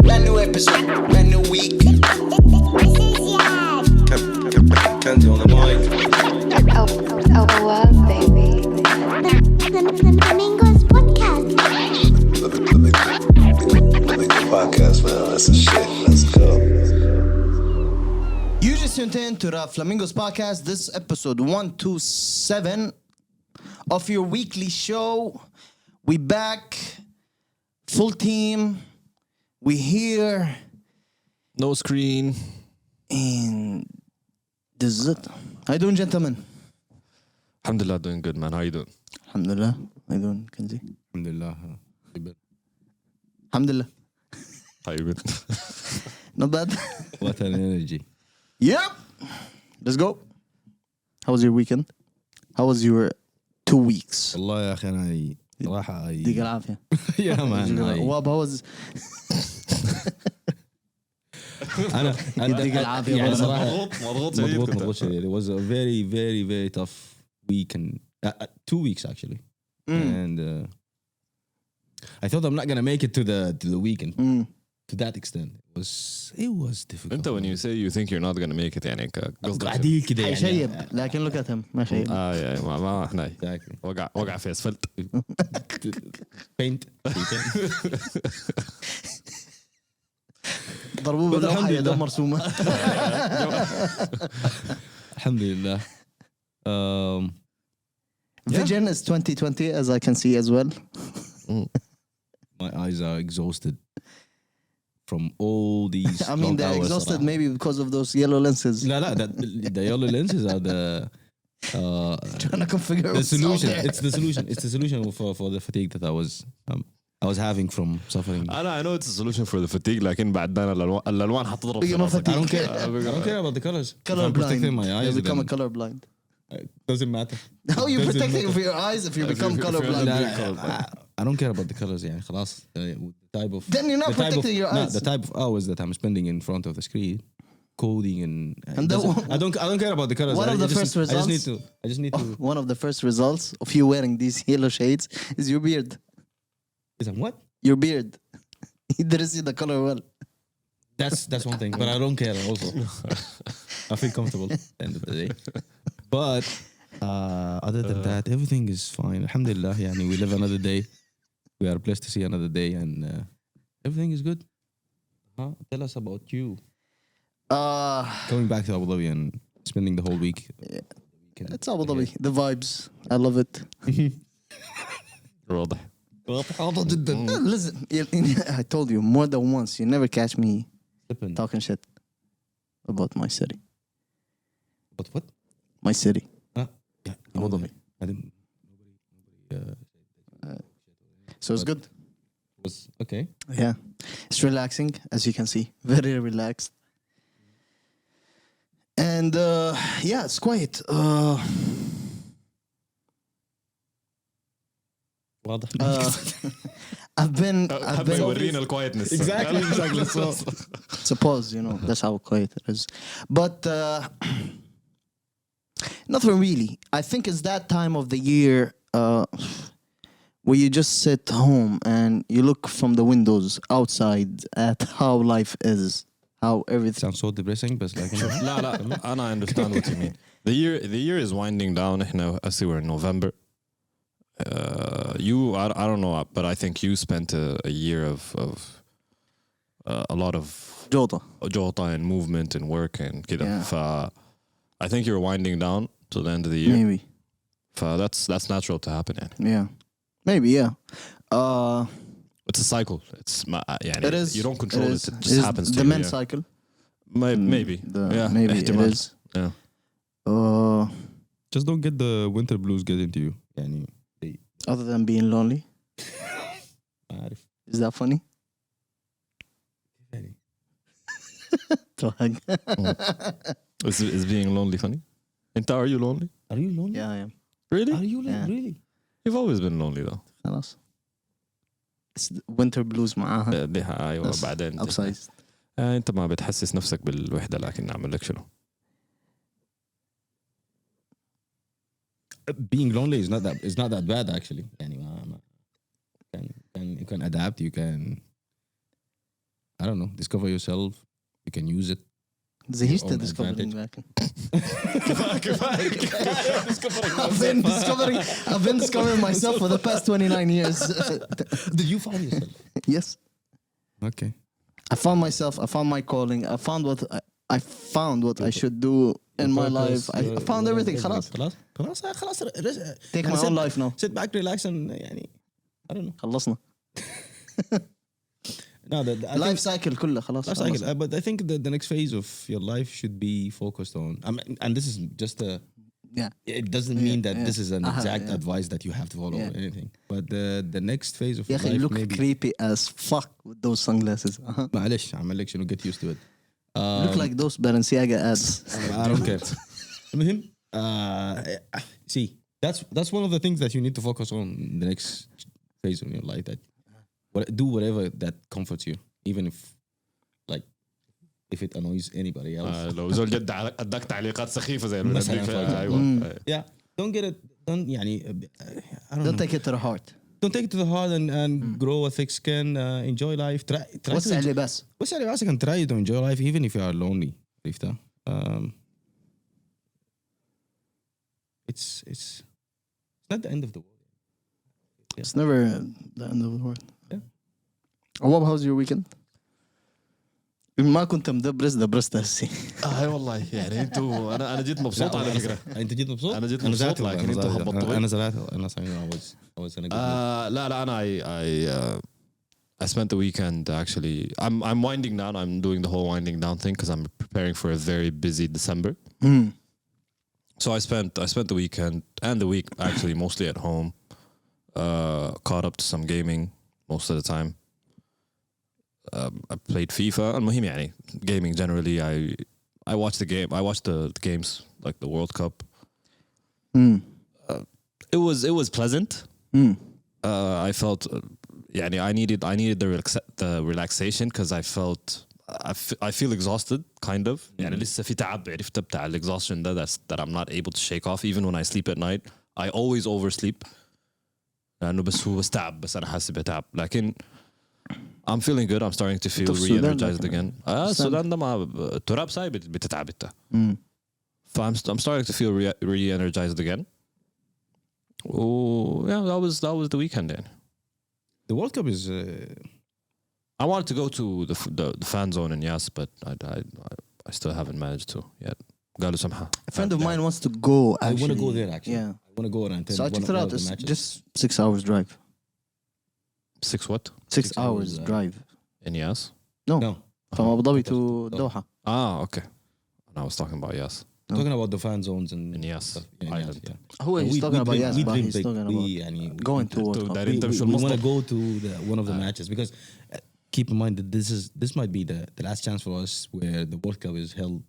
brand new episode, brand new week. Kanzi on the mic. Well, baby. Flamingos podcast. Podcast, man. That's a shit. Let's go. You just tuned in to the Flamingos podcast. This is episode 127 of your weekly show. We back, full team. We here, No screen. and this is it. How you doing, gentlemen? Alhamdulillah, doing good, man. How you doing? Alhamdulillah. How you doing, Kanzi? Alhamdulillah. Alhamdulillah. How you been? Not bad. What an energy. Yep. Let's go. How was your weekend? How was your 2 weeks? والله يا أخي أنا صراحة يديك العافية. يا مان Wab, how was أنا يديك العافية يعني برضه. صراحة مضغوط مضغوط شديد. It was a very very very tough week and 2 weeks actually. And I thought I'm not gonna make it to the weekend to that extent. It was difficult. انت when you say you think you're not gonna make it يعني قصدك قاعدين كده حيشيب يعني لكن look at him ما شيب. يا ما احنا Exactly. وقع في اسفلت. Paint. ضربوه باللوحة يا دوب مرسومة. الحمد لله. Vision is 2020 as I can see as well. My eyes are exhausted from all these I mean long they're hours exhausted صراحة. maybe because of those yellow lenses. لا the yellow lenses are Trying to configure the what's out solution. there. It's the solution. It's the solution for the fatigue that I was having from suffering. I know it's a solution for the fatigue لكن بعدنا الالوان حتضرب في بيجي ما راسك. fatigue. I don't care about the colors. If Color I'm protecting my blind. eyes, You become a then color blind. it doesn't matter. How are you Doesn't protecting matter. for your eyes if you become if color you're blind? not- I don't care about the colors. يعني خلاص. The type of Then you're not the type protecting your eyes. The type of hours that I'm spending in front of the screen, coding and And it doesn't- I don't care about the colors. One of the first I just need results- to. I just need to. One of the first results of you wearing these yellow shades is your beard. Is that what? Your beard. He didn't see the color well. That's one thing, but I don't care also. I feel comfortable at the end of the day. But other than that, everything is fine. Alhamdulillah, yani we live another day. We are blessed to see another day, and everything is good. Tell us about you. Coming back to Abu Dhabi and spending the whole week. It's Abu Dhabi. The vibes. I love it. واضح. Listen, I told you more than once. You never catch me talking shit about my city. But what? My city. Yeah, Abu Dhabi. I didn't. So it's good. Was okay. Yeah. It's relaxing, as you can see. Very relaxed. And yeah, it's quiet. واضح. I've been ورينا الquietness. exactly. So suppose, you know, that's how quiet it is. But nothing really. I think it's that time of the year where you just sit home and you look from the windows outside at how life is, how everything. sounds so depressing, but like لا لا I understand what you mean. The year is winding down. احنا I see we're in November. I don't know, but I think you spent a year of a lot of Jota. and movement and work and كده. Yeah. I think you're winding down to the end of the year. Maybe. That's natural to happen يعني. Yeah. Maybe, yeah. It's a cycle. It's يعني It is. you don't control it. It It just is happens to the you. men's Yeah. cycle. Maybe. Yeah. Maybe it احتمال. is. Yeah. just don't get the winter blues get into you. يعني Other than being lonely. عارف. Is that funny? يعني Is being lonely funny? Are you lonely? Are you lonely? Yeah, I am. Really? Are you Yeah. really? You've always been lonely though. خلاص. It's winter blues معاها. لها ايوه بس بعدين upsized. انت ما بتحسس نفسك بالوحده لكن نعمل لك شنو؟ Being lonely is not that bad actually. يعني you can adapt. You can. I don't know, discover yourself. You can use it. زهقت own discovering advantage. back. I've been discovering myself for the past 29 years. Did you find yourself? Yes. Okay. I found myself. I found my calling. I found what I should do in my life. I found everything. خلاص. خلاص. Take my own life now. Sit back, relax, and يعني I don't know. خلصنا. No, I Life think cycle كله خلاص. life cycle. But I think the next phase of your life should be focused on. I mean, and this is just a. Yeah. It doesn't mean that this is an exact yeah. advice that you have to follow or anything. But the next phase of يا your أخي, you life look maybe. creepy as fuck with those sunglasses. معلش عمل لك شنو, get used to it. Look like those Balenciaga ads. I don't care. المهم, see, that's one of the things that you need to focus on in the next phase of your life. That do whatever that comforts you, even if it annoys anybody else. لو زول جد اداك تعليقات سخيفه زي اللي مثلاً، بديك for example. ايوه Yeah, don't get it. Don't يعني I don't Don't know. take it to the heart. Don't take it to the heart and grow a thick skin. Enjoy life. Try وسع to لي بس. what's your advice? I can try to enjoy life even if you are lonely. Rifta. It's not the end of the world. It's never the end of the world. Yeah. What how's your weekend? ما كنت مدبرس دبرست هسي. اي والله يعني انتوا انا جيت مبسوط على فكره. انت جيت مبسوط؟ أنا جيت مبسوط، لكن انتوا هبطتوا. انا زعلت. انا صحيح I was in a good mood. لا I spent the weekend actually. I'm winding down. I'm doing the whole winding down thing because I'm preparing for a very busy December. So I spent the weekend and the week actually mostly at home. Caught up to some gaming most of the time. I played FIFA. المهم يعني gaming generally. I watched the game. I watched the games like the World Cup. It was pleasant. I felt يعني I needed the relaxation because I felt I feel exhausted kind of. يعني لسه في تعب عرفت بتاع exhaustion that I'm not able to shake off even when I sleep at night. I always oversleep. لأنه بس هو تعب, بس أنا حاسس بتعب. لكن I'm feeling good. I'm starting to feel re-energized again. السودان ده ما التراب ساي بتتعب انت. I'm starting to feel re-energized again. Oh yeah, that was the weekend then. The World Cup is I wanted to go to the fan zone in Yas, but I still haven't managed to yet. قالوا سمحة. A friend of mine wants to go. I Actually. want to go there actually. Yeah. I want to go and attend So I checked it out. one of It's the matches. just 6 hours drive. 6 what? 6 hours hours, drive. In Yas? No. No, From Abu Dhabi to Doha. Okay. I was talking about Yas. I'm talking about the fan zones and In Yas stuff. Yeah, in Yas, Island. yeah. Who he's talking about? Yes, we but dream he's big. talking We, about يعني, going to World to Cup. دارين تمشوا we want to المصطلح. go to one of the matches because keep in mind that this might be the last chance for us where the World Cup is held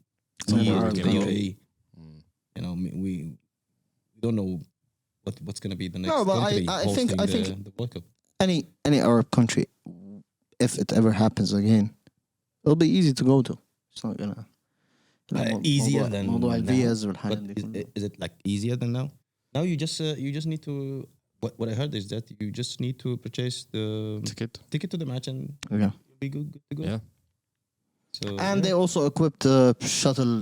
Somewhere in the around UAE. You know, we don't know what's going to be the next No, but country I think hosting the World Cup. any Arab country, if it ever happens again, it'll be easy to go to. It's not gonna Easier than موضوع now. الفيز But والحاجات دي كلها. is it like easier than now? Now you just need to. What I heard is that you just need to purchase the ticket to the match and Yeah. you'll be good to go. Yeah. So And they also equipped shuttle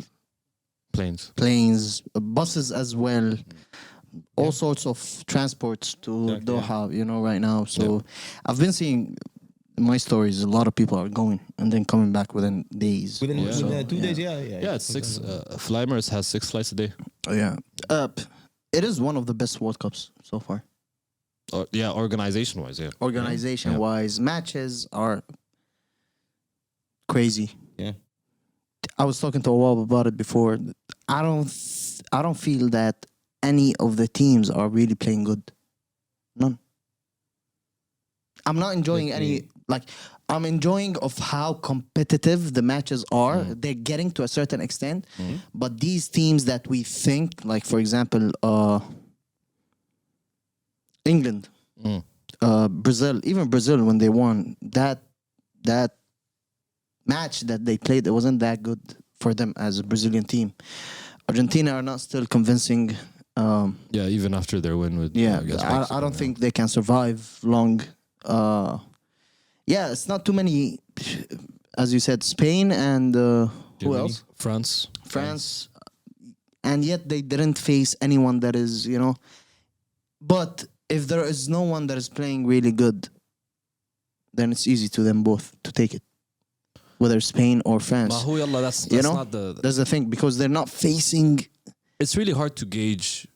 Planes. buses as well. All sorts of transports to Exactly, Doha, you know, right now. So I've been seeing in my stories, a lot of people are going and then coming back within days. within Yeah. 2 days, yeah. Yeah, it's 6. Flyers has 6 flights a day. Yeah. It is one of the best World Cups so far. Yeah, organization-wise, yeah. Organization-wise, matches are crazy. Yeah. I was talking to Awab about it before. I don't feel that any of the teams are really playing good. None. I'm not enjoying I'm enjoying of how competitive the matches are. They're getting to a certain extent. But these teams that we think, like for example, England, Brazil, even Brazil when they won, that match that they played, it wasn't that good for them as a Brazilian team. Argentina are not still convincing. Yeah, even after their win with against I Mexico, don't think they can survive long. Yeah, it's not too many as you said, Spain and who Germany. else? France. France, and yet they didn't face anyone that is, you know. But if there is no one that is playing really good, then it's easy to them both to take it, whether Spain or France. ما هو يلا, that's You know, not the. that's the thing, because they're not facing. It's really hard to gauge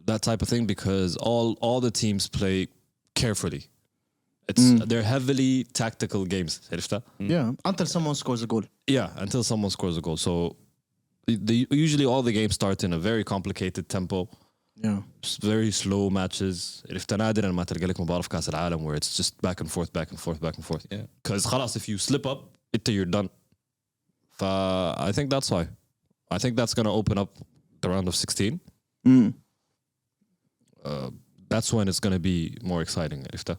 that type of thing because all the teams play carefully. They're heavily tactical games. عرفتها? Yeah, until someone scores a goal. Yeah, until someone scores a goal. So usually all the games start in a very complicated tempo. Yeah. Very slow matches. عرفت نادرا ما تلقى لك مباراة في كأس العالم where it's just back and forth, back and forth, back and forth. Yeah. Because خلاص if you slip up, you're done. I think that's why. I think that's gonna open up the round of 16. That's when it's gonna be more exciting. عرفت؟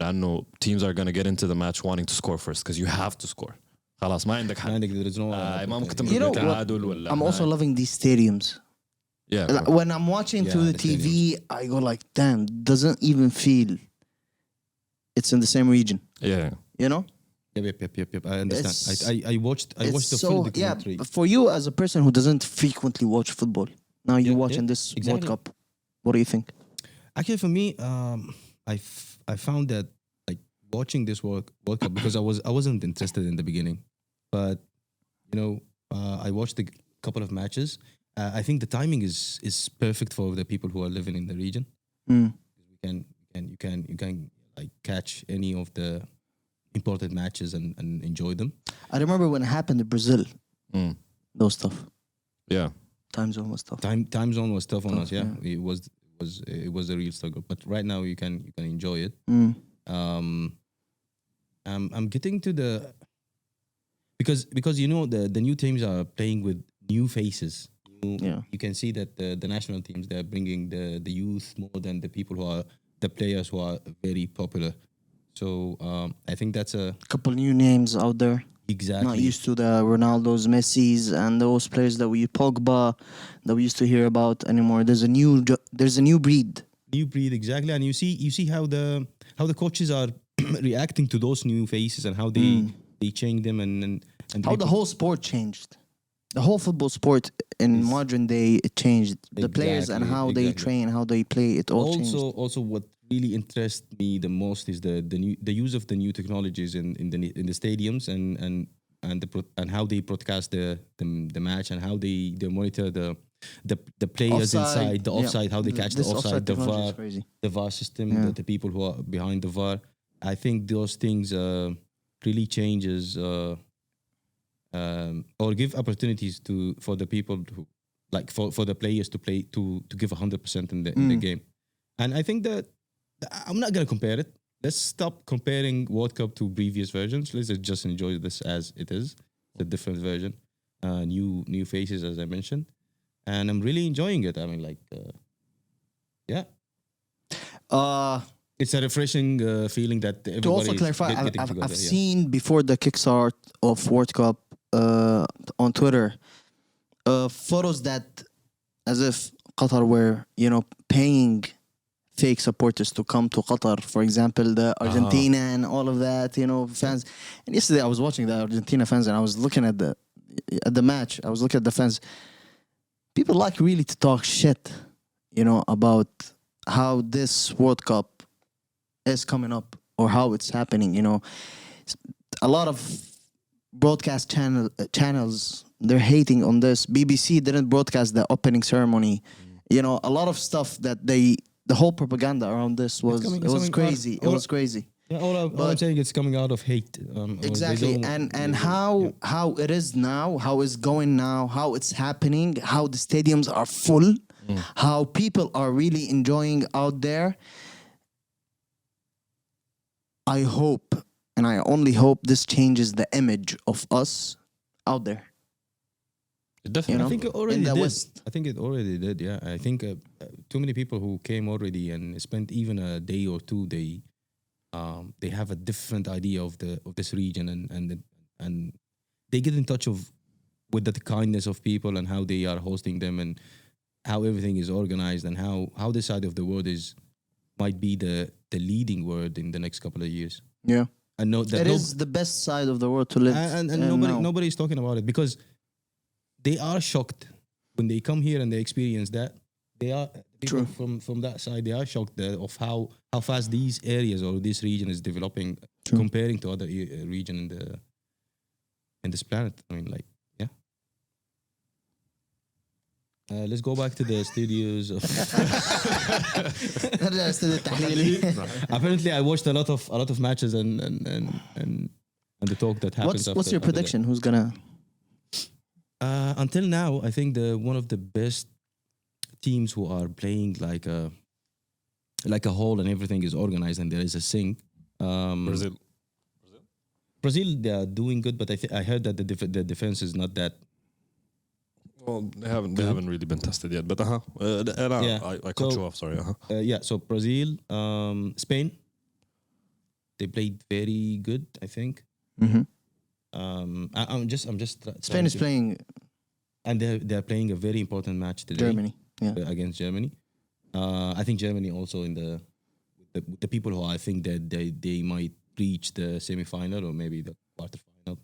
لأنه teams are gonna get into the match wanting to score first because you have to score. خلاص ما عندك حل. There is no. ما ممكن You know تمرق what? تعادل ولا. I'm also loving these stadiums. Yeah. Like, when I'm watching Yeah, through the the TV, I go like, damn, doesn't even feel it's in the same region. Yeah. You know? Yep. I understand. It's- I watched the so, full yeah, documentary. for you as a person who doesn't frequently watch football, now you're Yeah, watching yeah, this World exactly. Cup. What do you think? Actually, for me, I found that like watching this World Cup because I wasn't interested in the beginning, but you know, I watched a couple of matches. I think the timing is perfect for the people who are living in the region. You can like catch any of the important matches and enjoy them. I remember when it happened in Brazil, those stuff. Yeah. Time zone was tough. Time zone was tough on Tough, us. Yeah, it was a real struggle. But right now you can enjoy it. I'm getting to the because you know the new teams are playing with new faces. Yeah. You can see that the national teams, they're bringing the youth more than the people who are the players who are very popular. So I think that's a Couple new names out there. exactly Not used to the Ronaldos, Messis, and those players that Pogba that we used to hear about anymore. There's a new breed. new breed exactly, and you see how the coaches are reacting to those new faces and how they change them and How the whole sport changed. The whole football sport in modern day, it changed. The players and how they train, how they play, it all changed. Also what really interests me the most is the use of the new technologies in the stadiums and how they broadcast the match and how they monitor the players Offside, inside the offside, how they catch the This offside, the technology VAR, is crazy. the VAR system, Yeah. the people who are behind the VAR. I think those things really changes or give opportunities for the people who like for the players to play to give 100% in the game. And I think that I'm not gonna compare it. Let's stop comparing World Cup to previous versions. Let's just enjoy this as it is, the different version, new faces as I mentioned, and I'm really enjoying it. I mean, like, yeah, it's a refreshing feeling that everybody To also is clarify, getting I've together, yeah. seen before the kickstart of World Cup on Twitter photos that as if Qatar were, paying fake supporters to come to Qatar. For example, the Argentina and all of that, fans. And yesterday I was watching the Argentina fans and I was looking at the match. I was looking at the fans. People like really to talk shit, about how this World Cup is coming up or how it's happening. A lot of broadcast channels, they're hating on this. BBC didn't broadcast the opening ceremony. A lot of stuff that the whole propaganda around this was coming crazy. out- It was crazy. Yeah, all I'm saying it's coming out of hate. Or they Exactly. don't- And how it is now, how it's going now, how it's happening, how the stadiums are full, how people are really enjoying out there. I hope, and I only hope this changes the image of us out there. Definitely. I think it already in the did. West. I think it already did. Yeah, I think too many people who came already and spent even a day or two. They have a different idea of this region and they get in touch with the kindness of people and how they are hosting them and how everything is organized and how this side of the world might be the leading word in the next couple of years. Yeah. I know that It is the best side of the world to live. and in now. nobody's talking about it because they are shocked when they come here and they experience that. They are people from that side. They are shocked of how fast these areas or this region is developing comparing to other region in this planet. I mean, like, yeah. Let's go back to the studios. نرجع لاستوديو التحليلي. Apparently, I watched a lot of matches and the talk that happens. What's your prediction? Who's gonna? Until now, I think one of the best teams who are playing like a whole and everything is organized and there is a sync. Brazil, they are doing good, but I heard that the defense is not that. Well, they haven't really been tested yet, but I cut you off. Sorry. Yeah, so Brazil, Spain, they played very good, I think. I'm just Spain is playing and they're playing a very important match today. Germany. Yeah. Against Germany. I think Germany also in the people who I think that they might reach the semi-final or maybe the quarter-final.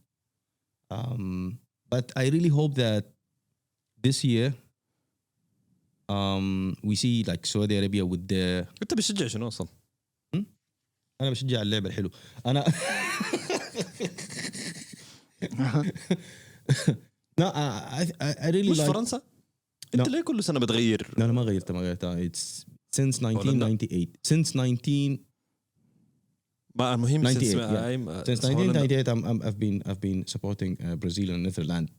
But I really hope that this year we see like Saudi Arabia with the أنت بتشجع شنو أصلا؟ أنا بشجع اللعبة الحلو أنا no I really مش like فرنسا؟ أنت ليه كل سنة بتغير؟ لا ما غيرتها it's since 1998 since 19 ما المهم 98 since 1998 I've been supporting Brazil and Netherlands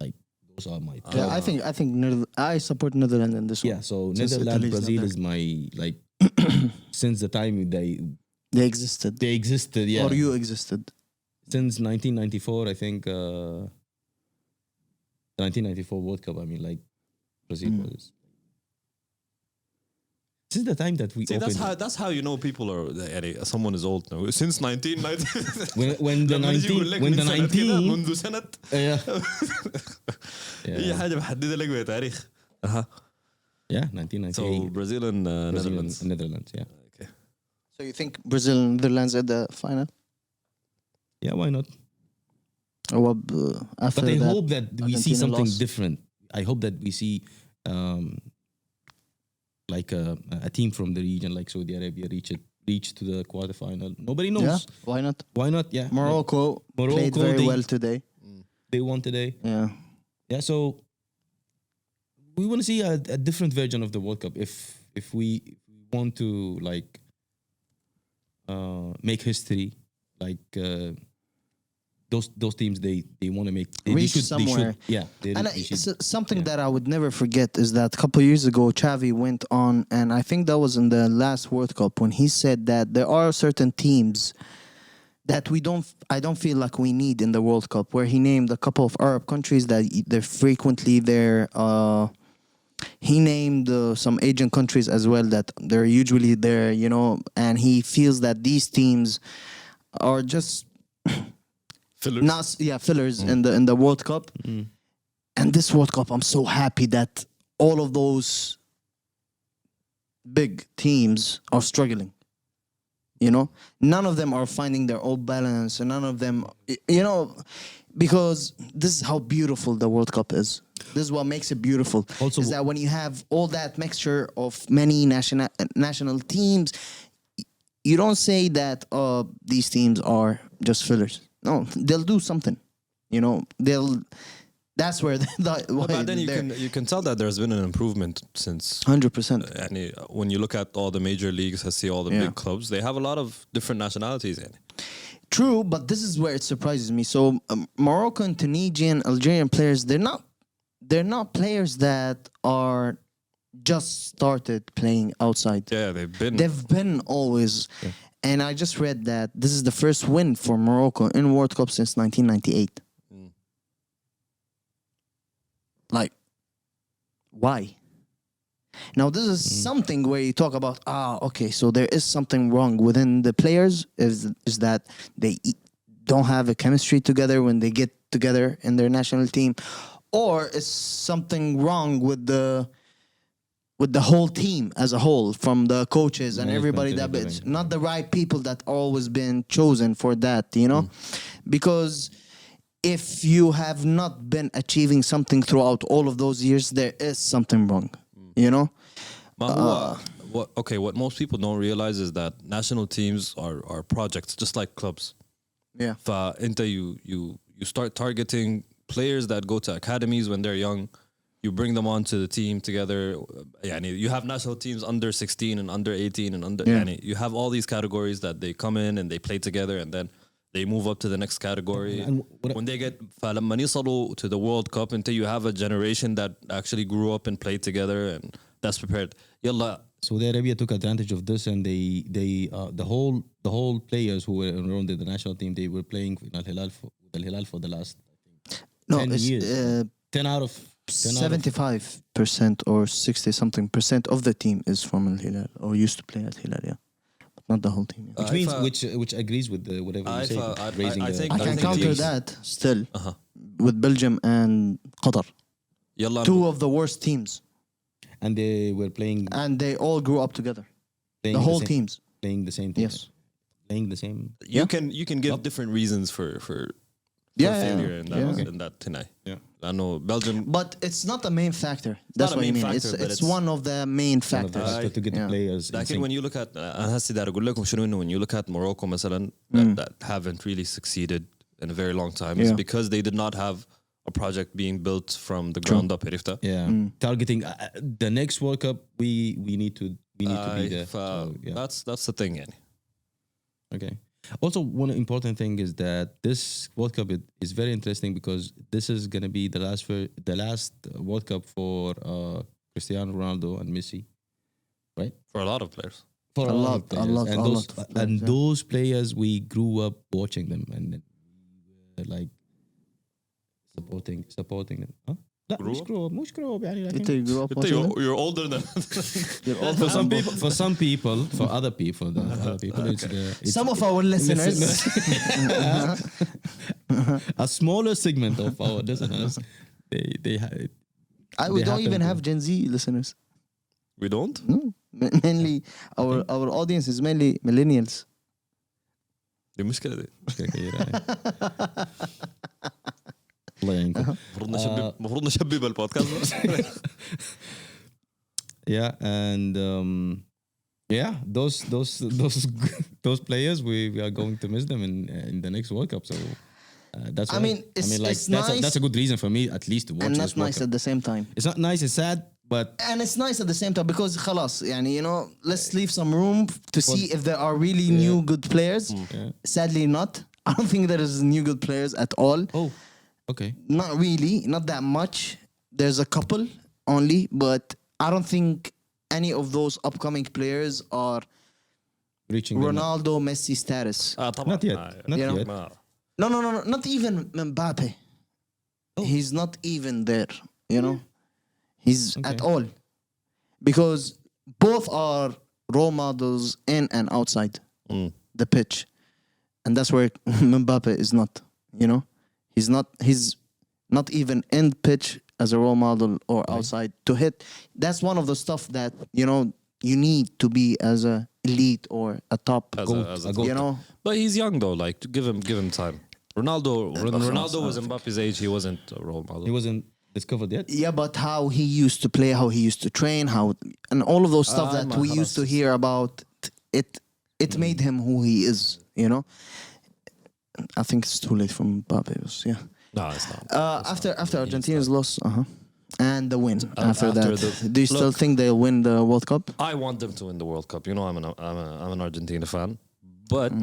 like those are my Yeah, I think I support Netherlands in this one. yeah so Since Netherlands Italy's not Brazil there. is my like since the time They existed. they existed yeah Or you existed. since 1994 I think 1994 World Cup I mean like Brazil was since the time that we See, opened that's how you know people are. Someone is old now. Since 1990. when the 19 when the 19 منذ سنة. yeah هي حاجة محددة لك بتاريخ. yeah So 1998 Brazil and Netherlands. Netherlands yeah Okay. So you think Brazil and Netherlands at the final? yeah why not Or after but I that, hope that we see Argentina something lost. different. I hope that we see like a team from the region, like Saudi Arabia, reach to the quarterfinal. Nobody knows. Yeah, why not? Why not? Yeah, Morocco played Morocco, very well today. they won today. Yeah. Yeah, so we want to see a different version of the World Cup. If we want to like make history, like. Those teams they want to make Reach somewhere. yeah And they should, something that I would never forget is that a couple years ago, Xavi went on, and I think that was in the last World Cup when he said that there are certain teams that I don't feel like we need in the World Cup. Where he named a couple of Arab countries that they're frequently there. He named some Asian countries as well that they're usually there, you know. And he feels that these teams are just. Fillers. Fillers in the World Cup. And this World Cup, I'm so happy that all of those big teams are struggling. You know, none of them are finding their own balance, and none of them, you know, because this is how beautiful the World Cup is. This is what makes it beautiful. Also, is that when you have all that mixture of many national teams, you don't say that these teams are just fillers. No, they'll do something. You know, that's where But then you can tell that there's been an improvement since 100%. when you look at all the major leagues, I see all the Yeah. big clubs, they have a lot of different nationalities in it. True, but this is where it surprises me. So Moroccan, Tunisian, Algerian players, they're not players that are just started playing outside. Yeah, They've been always. Yeah. And I just read that this is the first win for Morocco in World Cup since 1998. Like, why? Now, this is something where you talk about, okay, so there is something wrong within the players, is that they don't have a chemistry together when they get together in their national team, or is something wrong with the whole team as a whole, from the coaches and Management everybody and that it's everything. not the right people that always been chosen for that, because if you have not been achieving something throughout all of those years, there is something wrong, ما هو what most people don't realize is that national teams are projects just like clubs. Yeah. فانت you start targeting players that go to academies when they're young. You bring them onto the team together. يعني you have national teams under 16 and under 18 and under. Yeah. يعني you have all these categories that they come in and they play together and then they move up to the next category. And When they get فلما يصلوا to the World Cup, until you have a generation that actually grew up and played together and that's prepared. يلا Saudi Arabia took advantage of this, and the whole players who were enrolled in the national team, they were playing in Al Hilal for the last No, 10 it's years. 10 out of 75% or 60 something percent of the team is from Al Hilal or used to play at Hilal, but not the whole team. Yeah. which means which agrees with whatever you say. Raising I the- think I can think counter these- that still with Belgium and Qatar, يلا two of the worst teams, and they were playing and they all grew up together. The whole same, teams. playing the same thing. Yes. Playing the same. you can give different reasons for Yeah, failure in that yeah. in that tonight. Yeah. I know Belgium. But it's not a main factor. That's not a what you main mean. factor, but It's it's one of the main One of the factors. factors to get the Yeah. players. in لكن sync. when you look at أنا هسي داير أقول لكم شنو إنه when you look at Morocco مثلا that haven't really succeeded in a very long time is Yeah. because they did not have a project being built from the ground up. عرفتها؟ Yeah, targeting the next World Cup. We need to be there. So, yeah. That's the thing يعني. Okay. Also, one important thing is that this World Cup is very interesting because this is going to be the last World Cup for Cristiano Ronaldo and Messi, right? For a lot of players. For A lot, of players. a lot, and a those, lot of and players, yeah. those players we grew up watching them and we were like supporting them. Huh? لا Grew مش up? grow up مش grow up يعني Until لكن you grew up watching them, You're older than you're all for some people for other people it's some of our listeners. a smaller segment of our listeners they We they don't even happen have Gen Z listeners. we don't. No, mainly our audience is mainly millennials. دي مشكلة دي. مشكلة كبيرة يعني. الله يعينكم. المفروض نشبب البودكاست. Yeah, and yeah, those players we are going to miss them in the next World Cup. So that's. I why. mean, it's nice. That's a good reason for me at least to watch And this not World nice Cup. at the same time. It's not nice. It's sad, but And it's nice at the same time because خلاص يعني let's leave some room to see if there are really new good players. Sadly not. I don't think there is new good players at all. oh, okay. Not really, not that much. There's a couple only, but I don't think any of those upcoming players are Reaching the- Ronaldo, Messi status. طبعا. Not yet. Not You know, yet. No, not even Mbappe. He's not even there, He's at all. Because both are role models in and outside the pitch. And that's where Mbappe is not, He's not even in pitch as a role model or outside to hit. That's one of the stuff that, you need to be as a elite or a top As a goat, But he's young though. Like give him time. Ronaldo when Ronaldo was Mbappe's age, he wasn't a role model. He wasn't discovered yet. Yeah, but how he used to play, how he used to train, and all of those stuff that we used to hear about, it made him who he is, I think it's too late for Mbappe, yeah. No, it's not. After Argentina's loss, and the win after after that, the- do you still Look. think they'll win the World Cup? I want them to win the World Cup. I'm an Argentina fan, but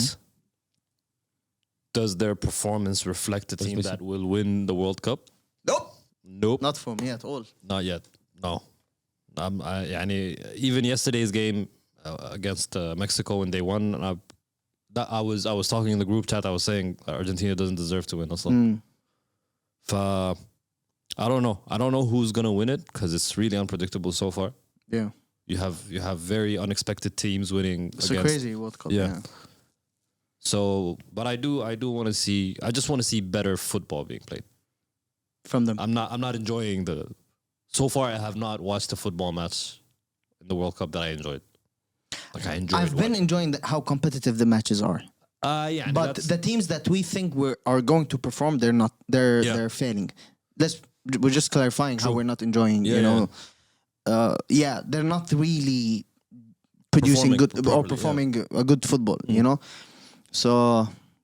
does their performance reflect the team that will win the World Cup? Nope, Not for me at all. not yet. No, يعني even yesterday's game against Mexico when they won, I was talking in the group chat. I was saying Argentina doesn't deserve to win. Also, I don't know who's gonna win it because it's really unpredictable so far. Yeah, You have very unexpected teams winning. it's against, a crazy World Cup. Yeah. So, but I do want to see. I just want to see better football being played. From them. I'm not enjoying the. So far, I have not watched a football match in the World Cup that I enjoyed. Like I enjoyed. I've been enjoying how competitive the matches are. Yeah, But the teams that we think are going to perform, they're not. They're failing. We're just clarifying how we're not enjoying. They're not really producing performing a good football. You know, so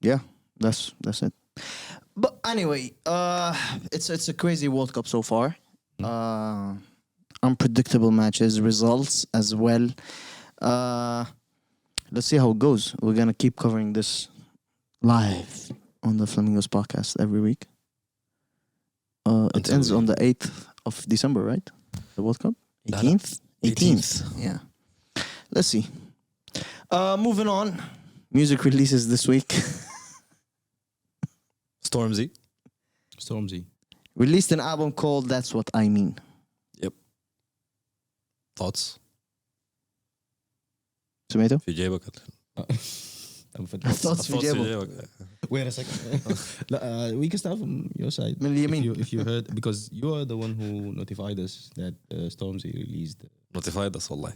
yeah, that's it. But anyway, it's a crazy World Cup so far. Unpredictable matches, results as well. Let's see how it goes. We're gonna keep covering this live on the Flamingos podcast every week. It ends on the 8th of December, right? The World Cup? 18th? 18th. Yeah. Let's see. Moving on. Music releases this week. Stormzy. Released an album called That's What I Mean. Yep. Thoughts? سمعته؟ في جيبك. Thoughts في جيبك. Wait a second. We can start from your side. من اليمين. If you heard, because you are the one who notified us that Stormzy released. Notified us, والله.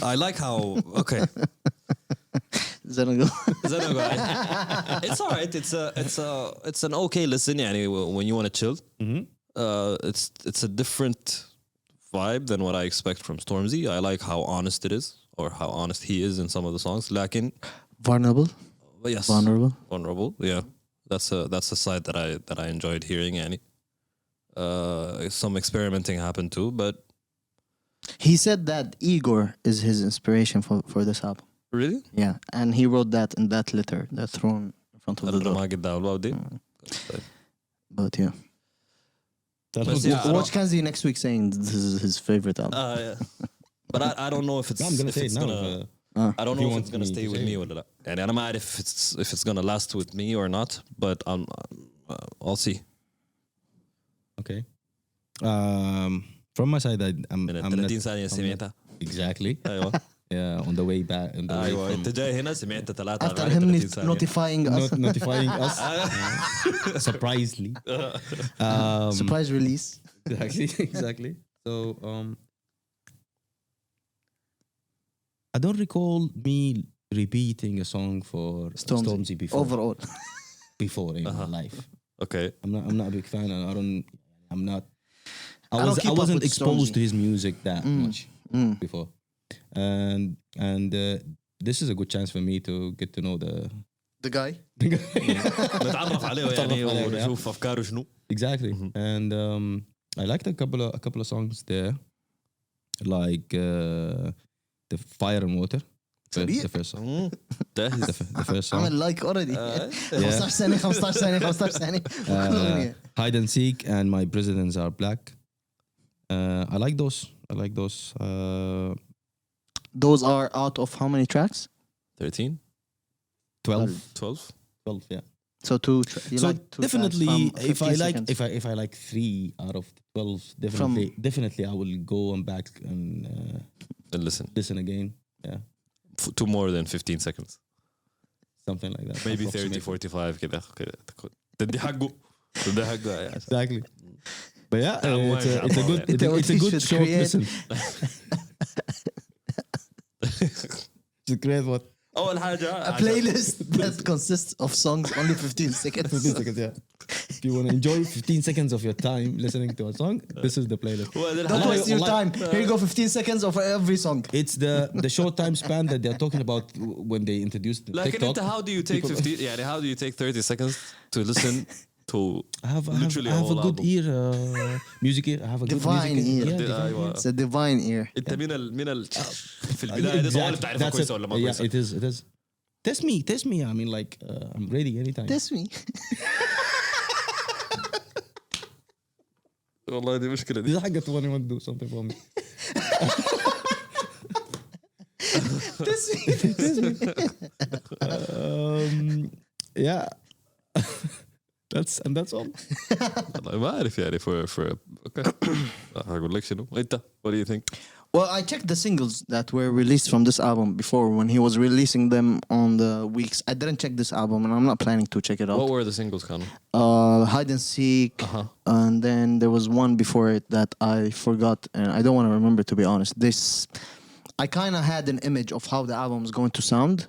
I like how. Okay. Zanago. It's alright. It's an okay listen. يعني when you want to chill. It's a different vibe than what I expect from Stormzy. I like how honest it is, or how honest he is in some of the songs. لكن Vulnerable. yes, vulnerable. Yeah, that's a side that I enjoyed hearing. يعني some experimenting happened too, but He said that Igor is his inspiration for this album. really. Yeah, and he wrote that in that letter that's thrown in front of the door. ما قد داولوا دي. But yeah. But yeah, Watch Kanzi next week saying this is his favorite album. yeah. But I don't know if it's. I'm gonna if say it's it now. gonna, I don't if you know if want it's gonna me stay to with say me it. ولا لا. يعني أنا ما أعرف if it's gonna last with me or not. But I'll see. Okay. From my side, I'm من not 30 ثانية سمعتها. exactly. أيوة. Yeah, on the way back. On the way أيوة. from أنت جاي هنا سمعت 3 After him notifying us. notifying us surprisingly. Surprise release. Exactly. So I don't recall me repeating a song for Stormzy before. Overall. Before in my life. Okay. I'm not a big fan, and I'm not. I don't keep up wasn't with exposed Stormzy. to his music that much before, and this is a good chance for me to get to know The guy. نتعرف عليه يعني ونشوف أفكاره شنو. exactly. And I liked a couple of songs there, like the Fire and Water. The first song. The first song. عمل لايك already. 15 ثانية 15 ثانية. Hide and Seek and My Presidents Are Black. I like those. Those are out of how many tracks? 13, 12. 12. Yeah. So you So like two definitely, tracks from if I 15 like, seconds. if I like 3 out of 12, definitely I will go and back and And listen again. Yeah, to more than 15 seconds. something like that. Maybe 30, 45 كده. تدي حقه. Yeah. Exactly. But yeah, Oh, it's a good short listen. To create what? أول حاجة A playlist that consists of songs only 15 seconds. 15 seconds, yeah. If you want to enjoy 15 seconds of your time listening to a song, this is the playlist. Don't waste your time. Here you go, 15 seconds of every song. It's the short time span that they're talking about when they introduced لكن TikTok. أنت how do you take 15 يعني how do you take 30 seconds to listen to I have literally a whole good album? ear, music ear. I have a good Divine music ear. Yeah, divine أيوة. It's a divine ear. أنت في البداية ده سؤال بتعرفه كويس ولا ما Yeah, كويس؟ it is. Test me. I mean, like, I'm ready anytime. Test me. والله دي مشكلة دي. This is حاجة when you want to do something for me. Test me. Yeah. that's all. والله ما أعرف يعني for okay. هقول لك شنو أنت what do you think؟ Well, I checked the singles that were released from this album before when he was releasing them on the weeks. I didn't check this album, and I'm not planning to check it out. What were the singles, Khan? Hide and Seek, Uh-huh. and then there was one before it that I forgot, and I don't want to remember, to be honest. I kind of had an image of how the album is going to sound,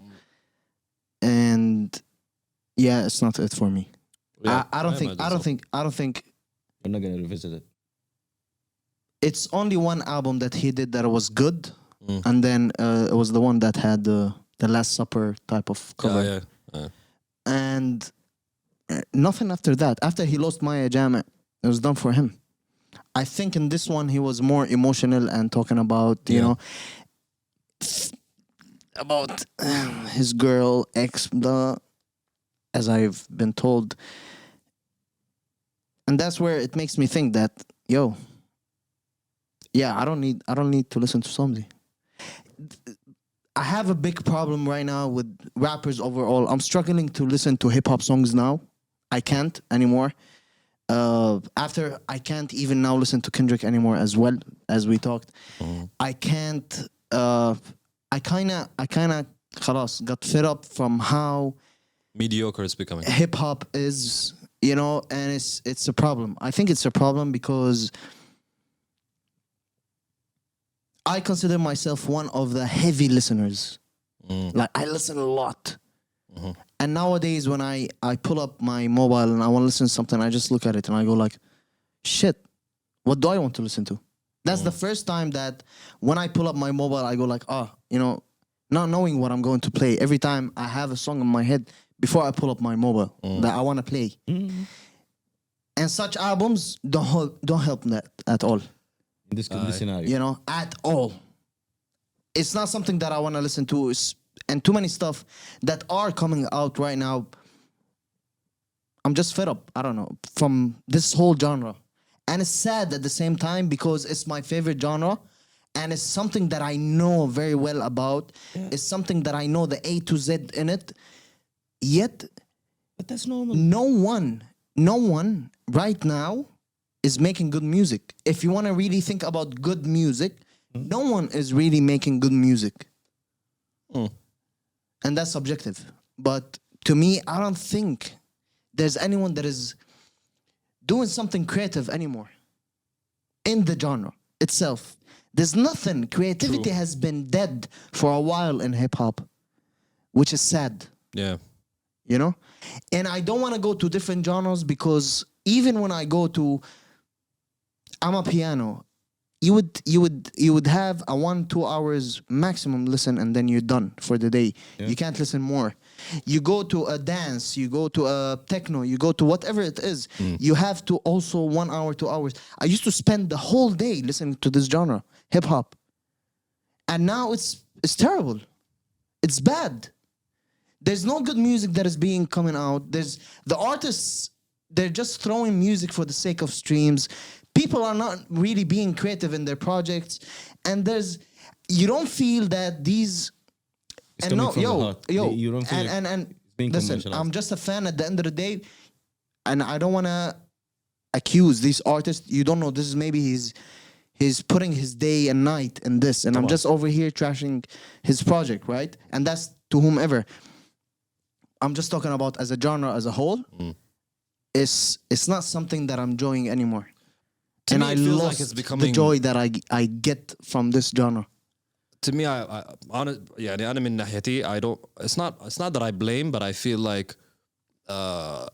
and yeah, it's not it for me. Yeah, I don't think. imagine so. I don't think. We're not gonna revisit it. It's only one album that he did that was good, Mm. and then it was the one that had the Last Supper type of cover, Yeah. and nothing after that. After he lost Maya Jama, it was done for him. I think in this one he was more emotional and talking about you Yeah. know about his girl ex, as I've been told, and that's where it makes me think that yeah, I don't need to listen to Stormzy. I have a big problem right now with rappers overall. I'm struggling to listen to hip hop songs now. I can't anymore. After I can't even now listen to Kendrick anymore as well, as we talked. I can't. I kind of خلاص got fed up from how Mediocre is becoming. hip hop is, and it's a problem. I think it's a problem because I consider myself one of the heavy listeners. Like I listen a lot. And nowadays when I pull up my mobile and I want to listen to something, I just look at it and I go like, shit, what do I want to listen to? That's the first time that when I pull up my mobile, I go like, not knowing what I'm going to play. Every time I have a song in my head before I pull up my mobile that I want to play. And such albums don't help that at all. In this scenario. At all. It's not something that I want to listen to. And too many stuff that are coming out right now. I'm just fed up, I don't know, from this whole genre. And it's sad at the same time because it's my favorite genre. And it's something that I know very well about. Yeah. It's something that I know the A to Z in it. Yet, but that's normal. No one right now is making good music. If you want to really think about good music, no one is really making good music. And that's subjective. But to me, I don't think there's anyone that is doing something creative anymore in the genre itself. There's nothing. Creativity has been dead for a while in hip-hop, which is sad. Yeah. And I don't want to go to different genres because even when I go to Amapiano, you would have a 1-2 hours maximum listen and then you're done for the day. Yeah. You can't listen more. You go to a dance, you go to a techno, you go to whatever it is. You have to also 1 hour, 2 hours. I used to spend the whole day listening to this genre, hip hop. And now it's terrible. It's bad. There's no good music that is being coming out. There's the artists, they're just throwing music for the sake of streams. People are not really being creative in their projects, and you don't feel that these. It's you don't feel and listen, I'm just a fan at the end of the day, and I don't want to accuse these artists. You don't know, this is maybe he's putting his day and night in this, and I'm just over here trashing his project, right? And that's to whomever. I'm just talking about as a genre as a whole. It's not something that I'm enjoying anymore. To and me, I it feels lost like it's becoming the joy that I get from this genre. To me, أنا من ناحيتي, I don't. It's not that I blame, but I feel like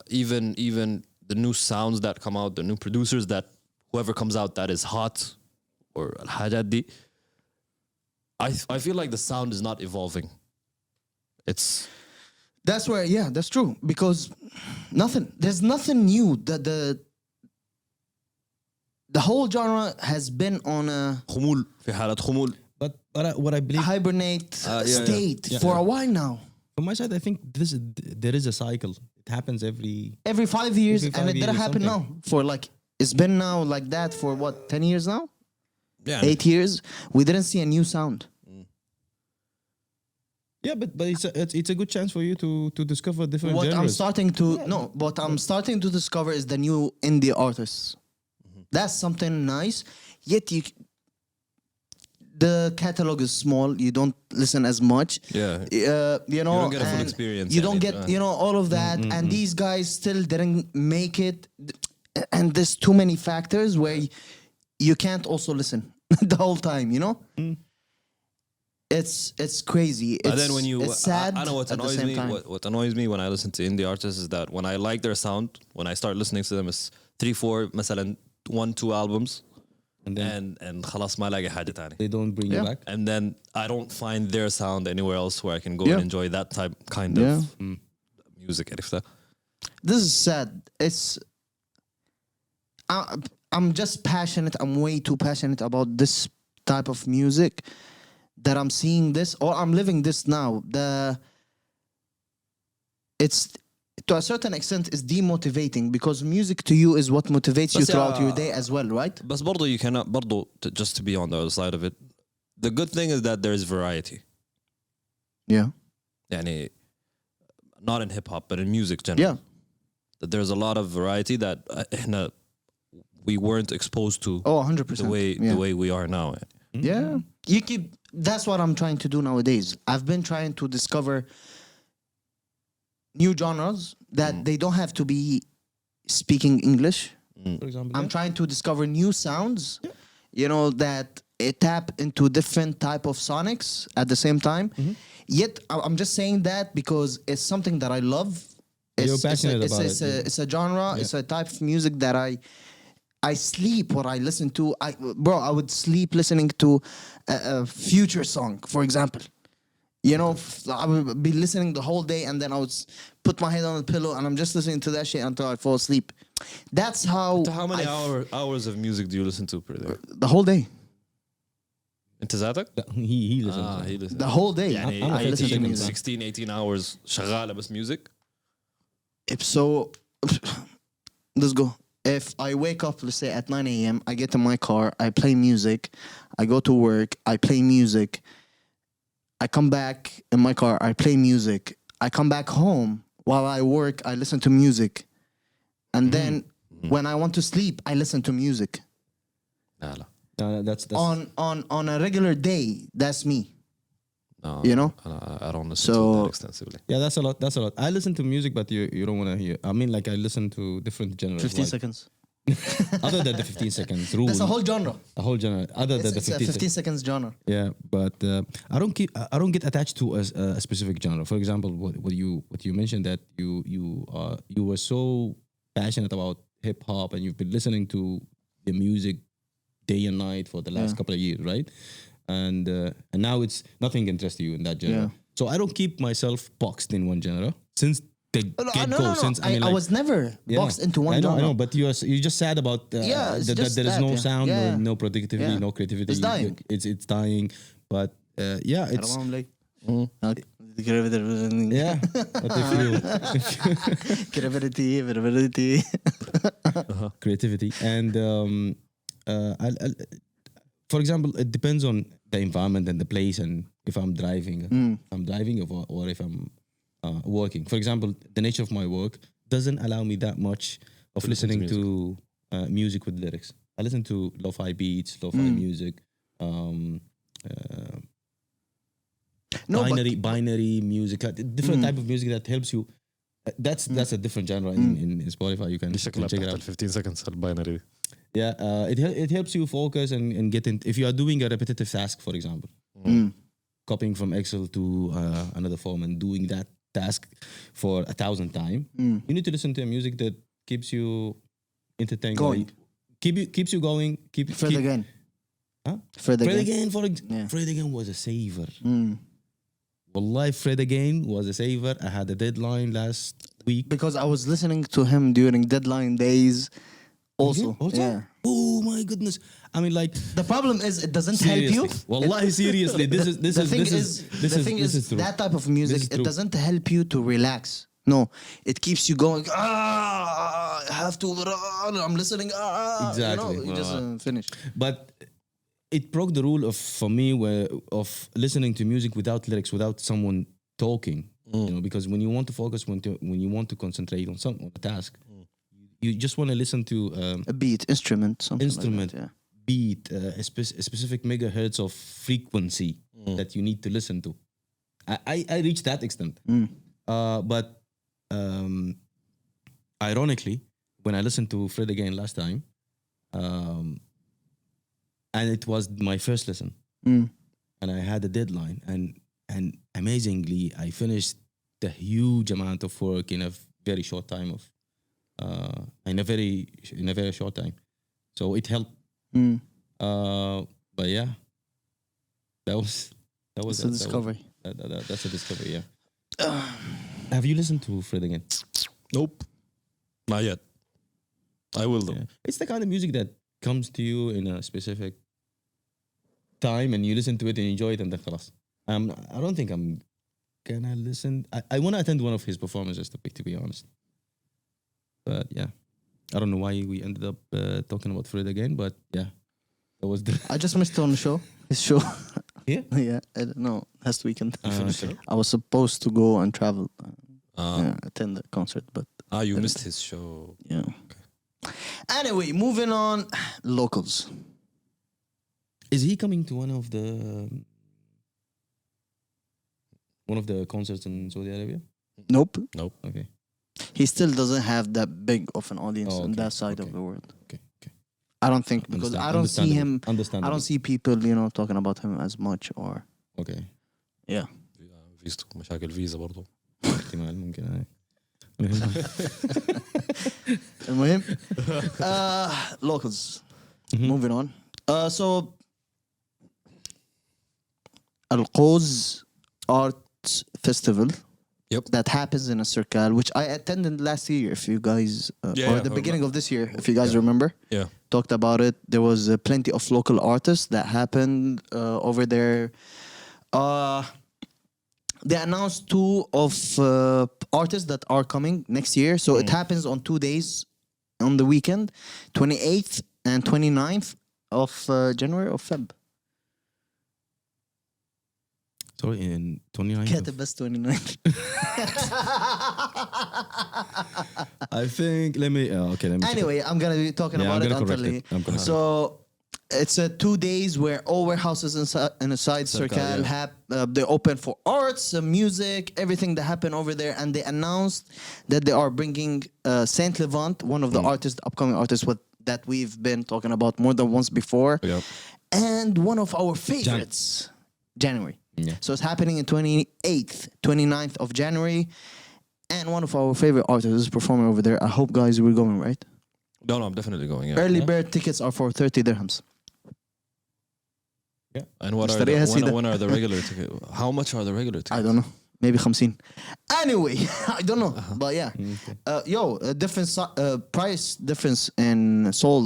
even the new sounds that come out, the new producers that whoever comes out that is hot or الحاجات دي, I feel like the sound is not evolving. That's where, yeah, that's true. Because there's nothing new. The whole genre has been on a خمول في حالة خمول. But what I believe, hibernate state for a while now. From my side, I think there is a cycle. It happens every 5 years, and it didn't happen now. It's been now like that for what, 10 years now? Yeah. 8 years. We didn't see a new sound. Yeah, but it's a good chance for you to discover different What genres. I'm starting to discover is the new indie artists. That's something nice. Yet the catalog is small. You don't listen as much. Yeah. You know, don't get a full and experience, You don't يعني. get, you know, all of that. And these guys still didn't make it. And there's too many factors where you can't also listen the whole time, you know? It's crazy. But then when you, it's sad. I know what at the annoys same me. time. What annoys me when I listen to indie artists is that when I like their sound, when I start listening to them, it's 3-4 مثلا 1-2 albums, And then and خلاص ما لاقي حاجة تاني. they don't bring Yeah. you back. And then I don't find their sound anywhere else where I can go Yeah. and enjoy that kind Yeah. of music. عرفتها؟ This is sad. I'm just passionate. I'm way too passionate about this type of music that I'm seeing this or I'm living this now. It's to a certain extent is demotivating because music to you is what motivates you بس throughout يا- your day as well, right? But برضو you cannot برضو just to be on the other side of it. The good thing is that there is variety. Yeah. يعني not in hip hop but in music generally. Yeah. That there's a lot of variety that إحنا we weren't exposed to Oh, 100%. the way we are now. Yeah. You keep that's what I'm trying to do nowadays. I've been trying to discover new genres that they don't have to be speaking English. For example, I'm trying to discover new sounds, you know, that tap into different type of sonics at the same time. Yet I'm just saying that because it's something that I love. You're passionate about it, It's a genre. It's a type of music that I sleep or I listen to. I would sleep listening to a Future song, for example. You know, I would be listening the whole day and then I would put my head on the pillow and I'm just listening to that shit until I fall asleep. That's how. How many hours of music do you listen to per day? The whole day. انت ذاتك؟ he listens. he listens. The whole day. يعني I listen to 18, music. 16 18 hours شغالة بس music. So, let's go. If I wake up, let's say at 9 a.m., I get in my car, I play music, I go to work, I play music, I come back in my car, I play music, I come back home, while I work, I listen to music. And then when I want to sleep, I listen to music. لا لا. That's On a regular day, that's me. No, You know? I don't listen to So- it that extensively. yeah, that's a lot. That's a lot. I listen to music, but you don't want to hear. I mean, like I listen to different genres. 15 like, seconds. Other than the 15 seconds rule. That's a whole genre. a whole genre. Other than It's the a 15, 15 seconds genre. Yeah, but I don't get attached to a specific genre. For example, what you mentioned that you were so passionate about hip hop and you've been listening to the music day and night for the last couple of years, right? And now it's nothing interests you in that genre. Yeah. So I don't keep myself boxed in one genre since the get No, go. no, no. Since I like, was never boxed into one I know, genre. I know, but you're just sad about Yeah, it's that just there is that, no yeah. sound, Yeah. no productivity, Yeah. no creativity. It's dying. It's dying. But yeah, it's yeah. But if Credibility. you creativity and for example, it depends on the environment and the place and if I'm driving, or if I'm working. For example, the nature of my work doesn't allow me that much of listening to music with lyrics. I listen to lo-fi beats, lo-fi music, No, binary music, like different type of music that helps you. That's a different genre in Spotify. You can check it out. 15 seconds الباينري. Yeah, it helps you focus and get in. If you are doing a repetitive task, for example, copying from Excel to another form and doing that task for 1,000 times, you need to listen to a music that keeps you entertained, Going. keeps you going. Fred again. Huh? Fred Fred again. again, Fred again was a saver. Wallahi, Fred again was a saver. I had a deadline last week. Because I was listening to him during deadline days. Also, yeah. Oh my goodness! I mean, like The problem is it doesn't help you. seriously. Wallahi, seriously, The thing is true. that type of music, This is it true. doesn't help you to relax. No, it keeps you going. I have to. I'm listening. Exactly. You just finish. But it broke the rule for me of listening to music without lyrics, without someone talking. You know, because when you want to focus, when you want to concentrate on a task, you just want to listen to A beat, instrument, something instrument, like that, beat, a specific megahertz of frequency that you need to listen to. I reached that extent. But ironically, when I listened to Fred again last time, and it was my first listen, and I had a deadline, and amazingly, I finished the huge amount of work in a very short time in a very short time. So it helped. But yeah, that was It's a discovery. That's a discovery. Yeah. Have you listened to Fred again? Nope. Not yet. I will though. Yeah. It's the kind of music that comes to you in a specific time, and you listen to it and enjoy it, and then خلاص. I don't think I'm gonna listen. I want to attend one of his performances, to be honest. But yeah, I don't know why we ended up talking about Fred again, but yeah, that was the I just missed it on the show. His show. yeah. Yeah, I don't know. Last weekend. finished it? I was supposed to go and travel, attend the concert, but You missed his show. yeah. Anyway, moving on. Locals. Is he coming to one of the concerts in Saudi Arabia? Nope. Nope. Okay. He still doesn't have that big of an audience Oh, on okay, that side of okay. the world. Okay. I don't think because I don't see him. I Understandable. don't see people, talking about him as much or Okay. yeah. فيزتو مشاكل فيزا برضو. احتمال ممكن هاي. المهم locals. Moving on. So Quoz Art Festival. Yep. That happens in a circle, which I attended last year. If you guys, or the beginning of this year, if you guys remember, Yeah. talked about it. There was plenty of local artists that happened over there. They announced two of artists that are coming next year. So it happens on 2 days on the weekend, 28th and 29th of January or Feb. Sorry, in 29. كاتب بس 29th. I think. Let me. Okay. Let me. check it. Anyway, I'm gonna be talking Yeah, about I'm it gonna until correct it. I'm gonna so it's 2 days where all warehouses in a side circle they open for arts, music, everything that happened over there, and they announced that they are bringing Saint Levant, one of the artists, upcoming artists that we've been talking about more than once before, Yep. and one of our favorites, January. Yeah. So it's happening in 28th, 29th of January. And one of our favorite artists is performing over there. I hope, guys, we're going, right? No, I'm definitely going. Yeah. Early bird tickets are for 30 dirhams. And what are اشتريها سيدة. when are the regular tickets? How much are the regular tickets? I don't know. Maybe 50. Anyway, I don't know. But yeah. A different price difference in Soul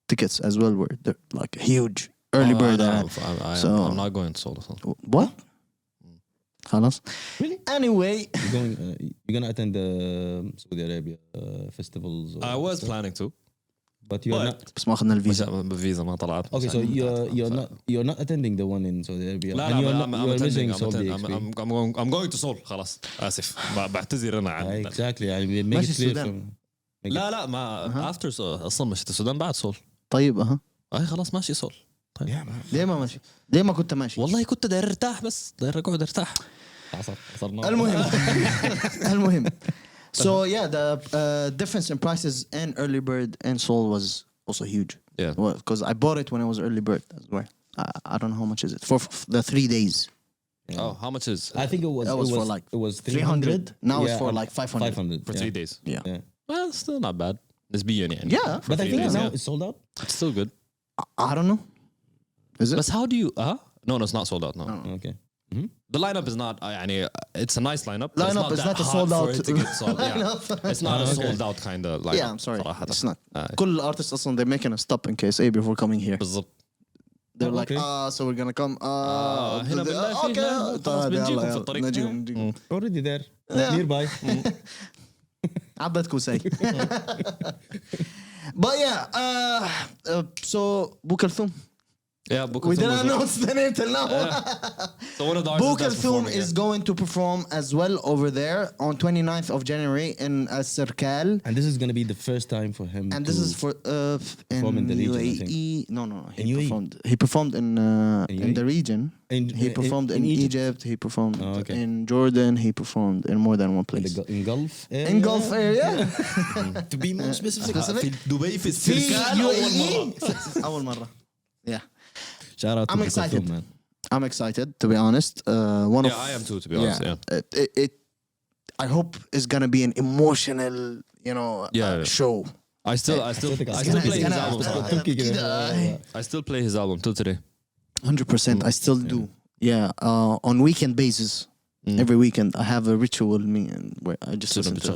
tickets as well were like huge. Early bird. I'm not going solo. What? خلاص. Really? Anyway. You're gonna attend the Saudi Arabia festivals. I was planning to. but you're not. بس ما أخذنا الفيزا. فيزا ما طلعت. Okay, so you're not attending the one in Saudi Arabia. لا and لا you're I'm missing attending. Saudi experience. I'm going to Seoul. خلاص آسف بعتذر أنا عن. Exactly. يعني make ماشي it clear السودان. from. لا ما after أصلا مشيت السودان بعد سول. طيب أي خلاص ماشي سول. طيب. ليه ما ماشي؟ ليه ما كنت ماشي؟ والله كنت داير ارتاح بس داير اقعد ارتاح. المهم. So yeah, the difference in prices and early bird and Soul was also huge. Yeah. Because I bought it when it was early bird as well. I don't know how much is it for the 3 days. Oh, how much is? I think it was. That was for like it was 300. Now it's for like 500. 500 for 3 days. Yeah. Yeah. Well, still not bad. نسبيا يعني. Yeah. For But I 3 think days, now yeah. it's sold out. It's still good. I don't know. Is it? But how do you? No, it's not sold out. No. Okay. The lineup is not. It's a nice lineup. but Lineup is that not a hard sold for out it to get sold. Yeah. lineup. It's not a sold out kind of lineup. Yeah, I'm sorry. صراحة. It's not. كل artists أصلا they're making a stop in KSA before coming here. بالضبط. They're like, okay. so we're gonna come. هنا بالله في okay. هنا. خلاص بنجيكم في الطريق. نجيكم. Already there. Yeah. Nearby. عبد كوساي. But yeah, so Bu Kolthoum. Yeah, Bu We didn't Kolthoum announce the name till now. So one of the Bu artists that's Kolthoum performing, is going to perform as well over there on 29th of January in Sirkal. And this is going to be the first time for him. And this to is for perform in the region, I UAE. No, In UAE? He performed in UAE? the region. He performed in Egypt. He performed Oh, okay. in Jordan. He performed in more than one place. in Gulf area. In Gulf area. To be more specific. Specific. دبي في في السركال UAE. أول مرة. Yeah. Shout out to I'm Bu excited. Kolthoum, man. I'm excited, to be honest. One of Yeah, I am too, to be honest. Yeah. It I hope is gonna be an emotional, Yeah. show. I still play his album. I still play his album till today. 100%. I still do. Yeah. On weekend basis. Every weekend I have a ritual where I just listen to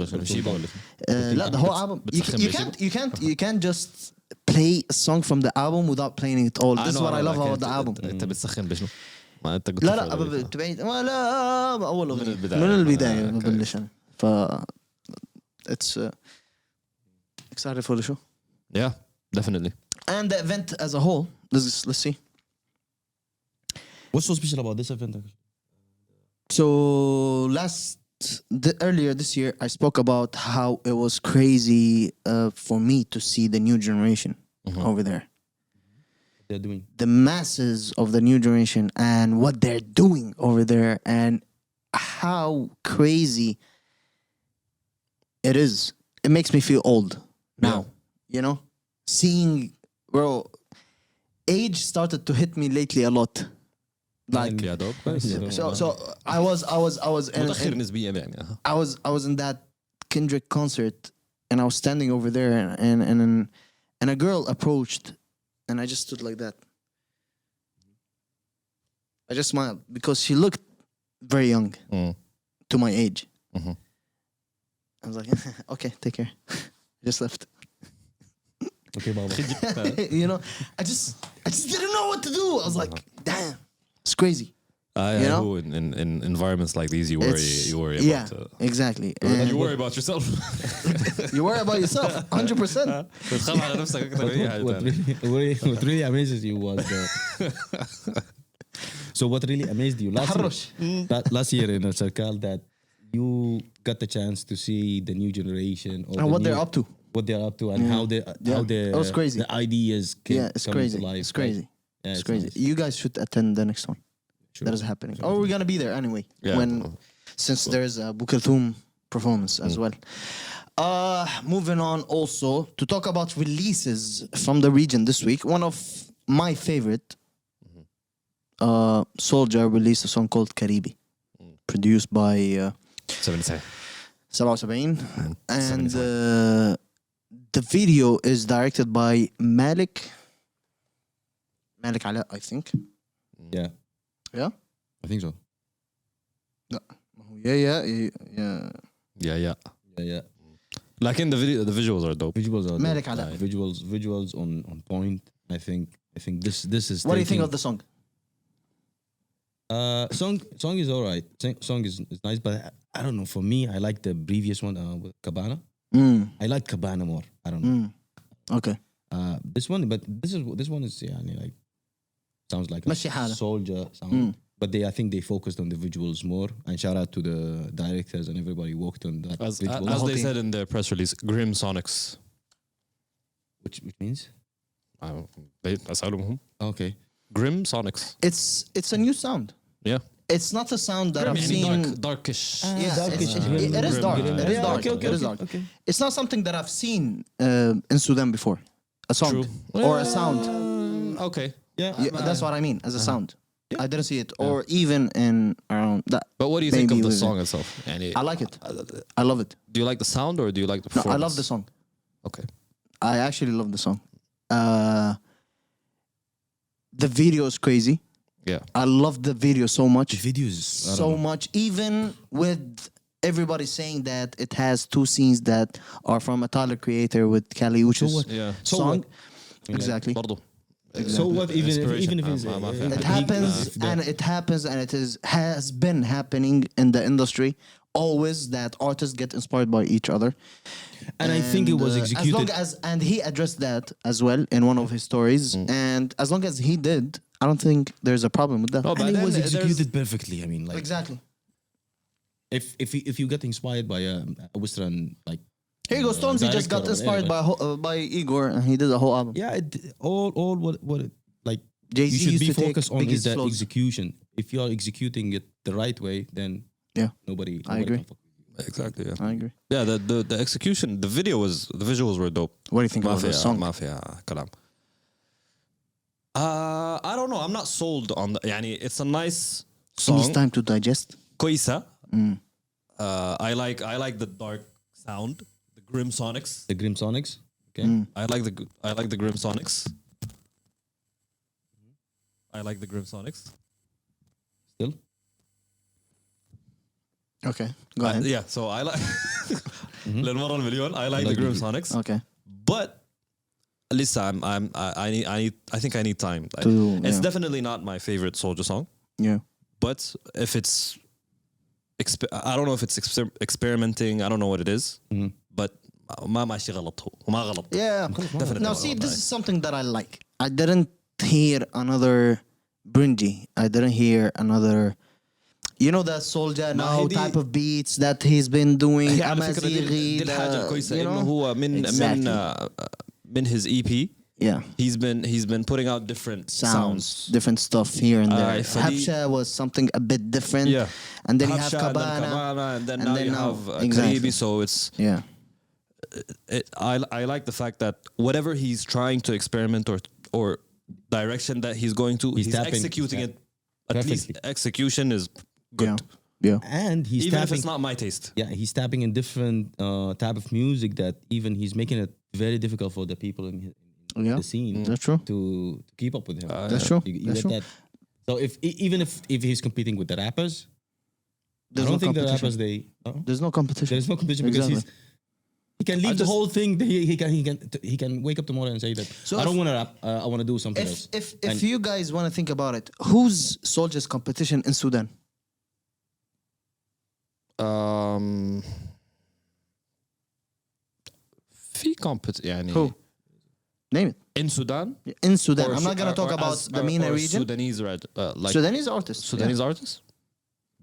لا, the whole album. You can't just play a song from the album without playing it all. This is what I love about the album. انت بتسخن بشنو؟ ما انت قلت لا تبعيد ولا اول اغنيه من البدايه ببلش انا ف it's excited for the show Yeah, definitely. and the event as a whole. Let's see. What's so special about this event? So earlier this year I spoke about how it was crazy for me to see the new generation over there. They're doing. The masses of the new generation and what they're doing over there and how crazy it is. It makes me feel old now. Seeing, bro, age started to hit me lately a lot. Like يا دوب so I was متأخر نسبيا يعني. I was in that Kendrick concert and I was standing over there and a girl approached and I just stood like that. I just smiled because she looked very young to my age. I was like, okay, take care. I just left. Okay, Baba. I just didn't know what to do. I was like, damn, it's crazy. In environments like these, you worry Yeah, about exactly. you worry about yourself. You worry about yourself, 100%. بتخاف على نفسك أكتر من أي حاجة تانية. What really amazes you was so what really amazed you last year in Sarkal that you got the chance to see the new generation or And what they're up to. what they're up to and how It was crazy. the ideas It's come crazy. to life. It's crazy. Yeah, It's crazy. nice. You guys should attend the next one. Sure. That is happening. Or we're gonna be there anyway. Yeah. Since there's a Bu Kolthoum performance as well. Moving on also to talk about releases from the region this week. One of my favorite, Soulja released a song called Carribby, produced by 77. 77, and the video is directed by Malik Ala, I think. Yeah, Yeah. I think so. Yeah. Yeah. Yeah. Like in the visuals are dope. Visuals are Malik dope. Ala. Visuals on point. I think this is. What do you think of the song? Song is alright. Song is nice, but I don't know. For me, I like the previous one with Cabana. I like Cabana more. I don't know. Okay. This one is like sounds like مشي حالة. Soulja sound. But I think they focused on the visuals more. And shout out to the directors and everybody worked on that. As visuals. they said in their press release, Grim Sonics. Which means أسألهم. okay. Grim Sonics. It's a new sound. Yeah. It's not a sound that I've يعني seen. darkish. Yeah, darkish. it is dark. Grim. It is dark. Okay. It is dark. Okay. It's not something that I've seen in Sudan before. A song True. or a sound. Okay. Yeah. That's what I mean as a sound. I didn't see it, or even in around that. But what do you think maybe of the with song it. itself? يعني I like it. I love it. Do you like the sound or do you like the No, performance? I love the song. Okay. I actually love the song. The video is crazy. Yeah. I love the video so much. The videos So much, even with everybody saying that it has two scenes that are from a Tyler creator with Kali Uchis Yeah. song. Exactly. برضو. So what? Even Inspiration. if it's It happens and it has been happening in the industry always that artists get inspired by each other. And I think it was executed. As long as, and he addressed that as well in one of his stories. And as long as he did, I don't think there's a problem with that. No, but and it then was there's- executed perfectly. I mean, like Exactly. if you get inspired by a Western like Here you go. Stormzy just got director or inspired whatever. by Igor, and he did a whole album. Yeah, all what it, like Jay-Z you should used be to take focused on Biggie's is that flows. execution. If you are executing it the right way, then Yeah, nobody I agree. can fuck with you. Exactly. Yeah. I agree. Yeah. The execution, the visuals were dope. What do you think about the song? ما فيها كلام. I don't know. I'm not sold on the. يعني it's a nice He needs song. time to digest. كويسة. I like the dark sound, the grim sonics. The Grim Sonics. Okay. I like the grim sonics. I like the grim sonics. Still. Okay, go ahead. Yeah, so I like للمرة المليون. I like the grim sonics. Okay. But Lisa, I think I need time. It's yeah. definitely not my favorite Soulja song. Yeah. But if it's, I don't know if it's experimenting. I don't know what it is. But ما ماشي غلط هو وما غلط. Yeah. Definitely Now, not see, غلط. this is something that I like. I didn't hear another Bringy. I didn't hear another. You know that Soulja now هي دي- type of beats that he's been doing. هي على فكرة دي Amazighi, الحاجة الكويسة you إنه know? هو من his EP. Yeah. He's been putting out different Sounds, different stuff here and there. فدي- Habsha was something a bit different. Yeah. And then you have Habsha, and then Cabana. Cabana, and then and now then you now- have exactly. Carribby. So it's Yeah. I like the fact that whatever he's trying to experiment or direction that he's going to, he's tapping, executing yeah, it. At least perfectly. execution is good. Yeah. And he's Even if tapping. it's not my taste. Yeah, he's tapping in different type of music that even he's making it very difficult for the people in Yeah. the scene That's true. to keep up with him. That's true. You That's get true. that. So even if he's competing with the rappers, There's I don't no think the competition. rappers they There's no competition. there's no competition because Exactly. he can leave the just- whole thing. He can wake up tomorrow and say that So I don't if- want to rap. I want to do something else. If you guys want to think about it, who's Soulja's competition in Sudan? في يعني Who? Name it. in Sudan. In Sudan. Or I'm not gonna or talk about as- the or- MENA or region. Sudanese like Sudanese artists. Sudanese artists.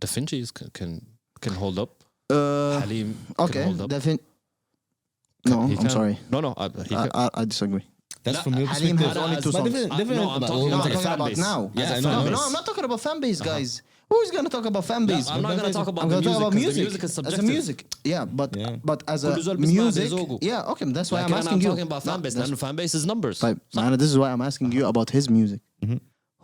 Da Vinci can hold up. Yeah. Halim Okay. can hold up. No, He I'm can. sorry. No. I disagree. That's from your Halim perspective. has only two But songs. different. No, I'm but- talking No, about I'm the talking fan about base. now. Yeah, As a I know. fan No, base. I'm not talking about fan base, guys. Who's gonna talk about fan base? I'm not gonna talk about I'm the gonna talk about music, 'cause the music. music is As a subjective. music. Yeah, Yeah. but as a كل زول بيسمع music. بذوقه. Yeah, okay. That's why Like, I'm I'm asking you. talking about fan base. No, لأنه fan base is numbers. طيب معنا, this is why I'm asking you about his music.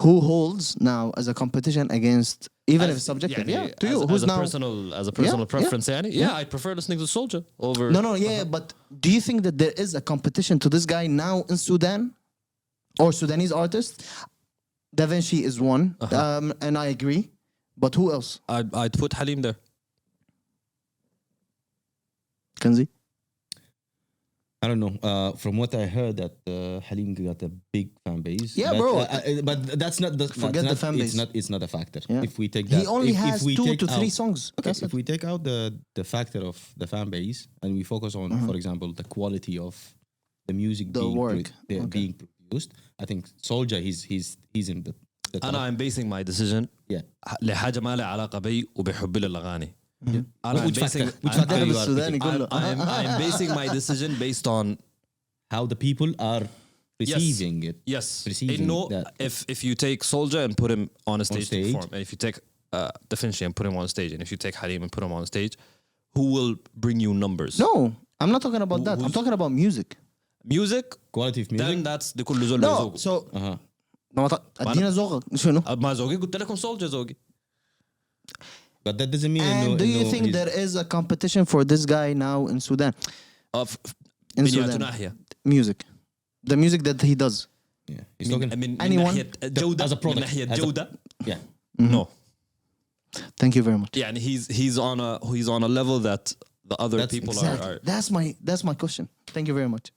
Who holds now as a competition against, even if it's subjective? يعني Yeah, to you. as Who's a now? as a personal Yeah, preference yeah, يعني yeah, I prefer listening to Soulja over No, yeah, but do you think that there is a competition to this guy now in Sudan or Sudanese artists? Da Vinci is one, and I agree. But who else? I'd put Halim there. Kanzi? I don't know. From what I heard, that Halim got a big fan base. Yeah, But, bro. But that's not the. Forget that's the fan not- base. It's not a factor. Yeah. If we take that, He only if has we 2 take to 3 out- songs. Okay, That's if it. we take out the factor of the fan base and we focus on, for example, the quality of the music The being work. Okay. being produced, I think Soulja he's in the top. أنا I'm basing my decision Yeah. لحاجة ما لها علاقة بي وبحب لي الأغاني. أنا Which I'm basing factor? Which factor أنا you are بالسوداني picking? كله. I'm basing my decision based on How the people are receiving it. yes. Receiving No, that. if you take Soulja and put him on a stage, to stage. perform, and if you take Da Vinci and put him on stage, and if you take Halim and put him on stage, who will bring you numbers? No, I'm not talking about that. I'm talking about music. Music. Quality of music. Then that's the كل زول No, بذوقه. so ادينا ذوقك شنو؟ ما ذوقي قلت لكم Soulja ذوقي. But that doesn't mean. And do you think there is a competition for this guy now in Sudan? In من Sudan. ناحية. Music. The music that he does. Yeah. He's talking. من Anyone? ناحية جودة as a product. من ناحية As a- جودة Yeah. no. Thank you very much. يعني he's on a level that the other That's people Exactly. are. That's my question. Thank you very much.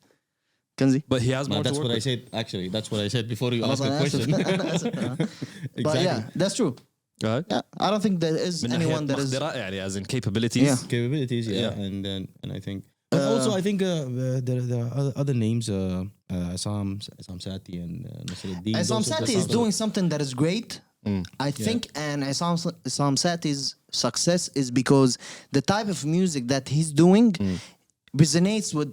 Kanzi? But he has more to That's work what I with. said. Actually, that's what I said before you asked أنا the question. آسف. But Exactly. yeah, that's true. Yeah, I don't think there is من anyone ناحية that is. مقدرة يعني as in capabilities. Yeah. capabilities, yeah. And I think also I think there are other names, Assam Sati and Nasruddin. Isam Those are Sati the is sort of- doing something that is great. I think, and Isam Sati's success is because the type of music that he's doing resonates with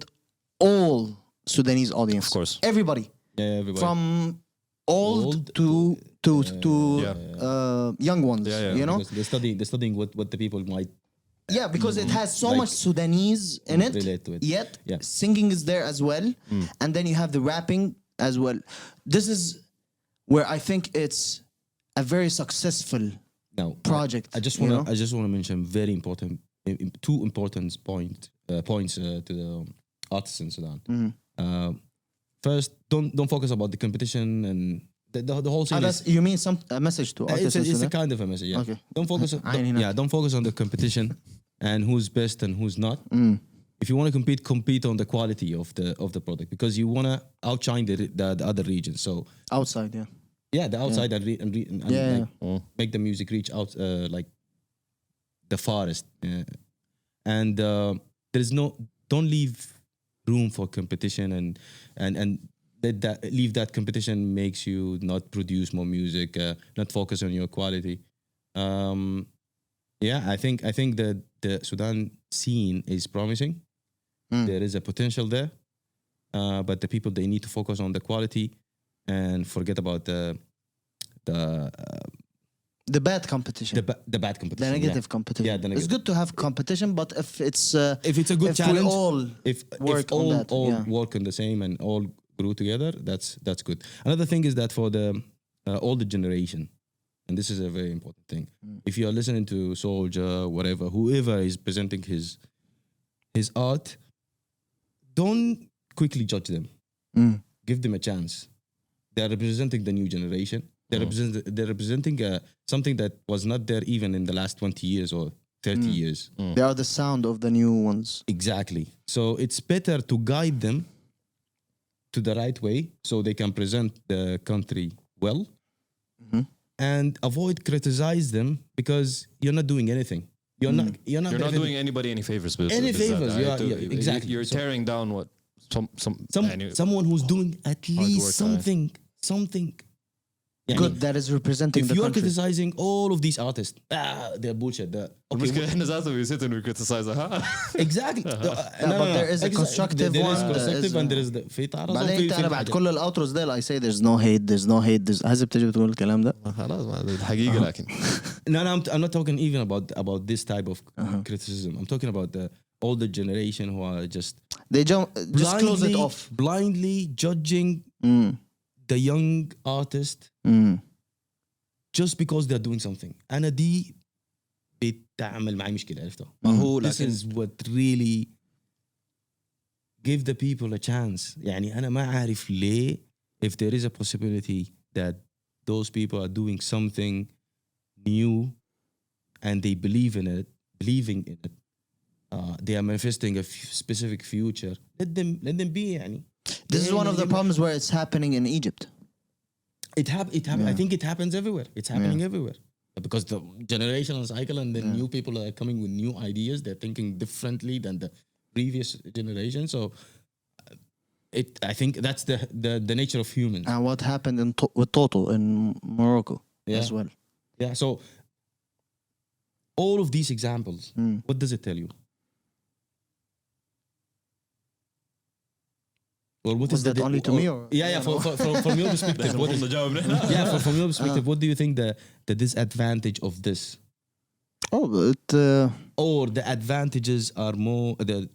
all Sudanese audience. Of course. Everybody. Yeah, everybody. From old to young ones. Yeah, yeah. You know? Because they're studying what the people might. Yeah, because it has so Like- much Sudanese in it, relate to it. yet Yeah. singing is there as well, and then you have the rapping as well. This is where I think it's a very successful Now, project. I just you want know? to. I just want to mention very important, two important points to the artists in Sudan. First, don't focus about the competition and the whole thing. You mean a message to artists? It's in a kind of a message. Yeah. Okay. Don't focus. Don't focus on the competition and who's best and who's not. If you want to compete on the quality of the product because you want to outshine the other regions. So outside, yeah. yeah, the outside and Yeah, like, make the music reach out like the farthest. And there's don't leave room for competition and leave that competition makes you not produce more music, not focus on your quality. Yeah, I think that the Sudan scene is promising. There is a potential there, but the people, they need to focus on the quality and forget about The bad competition. the bad competition, The negative competition. Yeah, the It's negative. good to have competition, but if it's If it's a good if challenge, we all if work on all that, yeah. work on the same and all grew together, that's good. Another thing is that for the older generation, and this is a very important thing. If you are listening to Soulja, whatever, whoever is presenting his art, don't quickly judge them. Give them a chance. They are representing the new generation. They're representing something that was not there even in the last 20 years or 30 years. they are the sound of the new ones. Exactly. So it's better to guide them to the right way so they can present the country well and avoid criticize them because you're not doing anything. You're not You're not benefiting- doing anybody any favors. Any favors, yeah, exactly. You're So- tearing down what someone who's doing at least work, something. يعني, Good, that is representing if the you are country. criticizing all of these artists, they're bullshit. Okay, المشكلة احنا ذاته we sit and we criticize ها. exactly. but there is a constructive there one, is there constructive is and there is the في تعرض بعدين وفي- انت في انا بعد حاجات. كل الاوتروز ده I say there's no hate هذا بتجي بتقول الكلام ده. خلاص ما الحقيقة لكن. No, I'm not talking even about this type of criticism. I'm talking about the older generation who are just They just close it off. blindly judging the young artist just because they're doing something. أنا دي بتعمل معي مشكلة عرفته. ما هو This لكن is what really give the people a chance. يعني أنا ما عارف ليه if there is a possibility that those people are doing something new and they believing in it, they are manifesting a specific future. Let them be يعني. This is one of the problems where it's happening in Egypt. It I think it happens everywhere. It's happening everywhere. Because the generational cycle and the new people are coming with new ideas. They're thinking differently than the previous generation. So I think that's the nature of humans. And what happened with Toto in Morocco as well. Yeah. So all of these examples, what does it tell you? Or what Was is that only to me or- yeah from your perspective what is, from your perspective what do you think the disadvantage of this Oh, it or the advantages are more than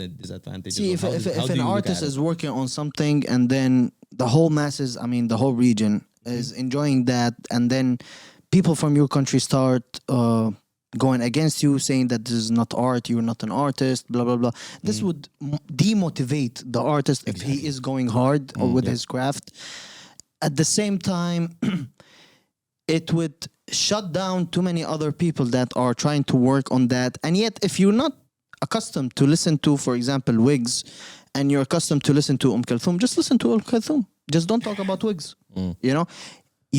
the disadvantages? see Or how if do an you look artist at it? is working on something and then the whole masses, I mean the whole region is enjoying that, and then people from your country start going against you, saying that this is not art, you're not an artist, blah blah blah. This would demotivate the artist if he is going hard or with his craft. At the same time, it would shut down too many other people that are trying to work on that. And yet, if you're not accustomed to listen to, for example, Wigs, and you're accustomed to listen to Kolthoum, just listen to Kolthoum. Just don't talk about Wigs. You know,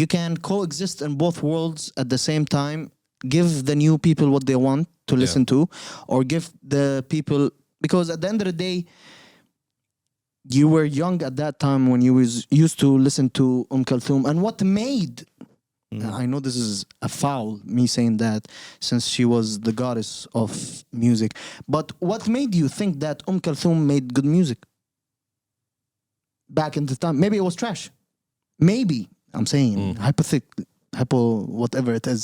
you can coexist in both worlds at the same time. Give the new people what they want to listen to, or give the people, because at the end of the day, you were young at that time when you was used to listen to Kolthoum, and what made I know this is a foul me saying that, since she was the goddess of music, but what made you think that Kolthoum made good music back in the time? Maybe it was trash. Maybe, I'm saying whatever it is.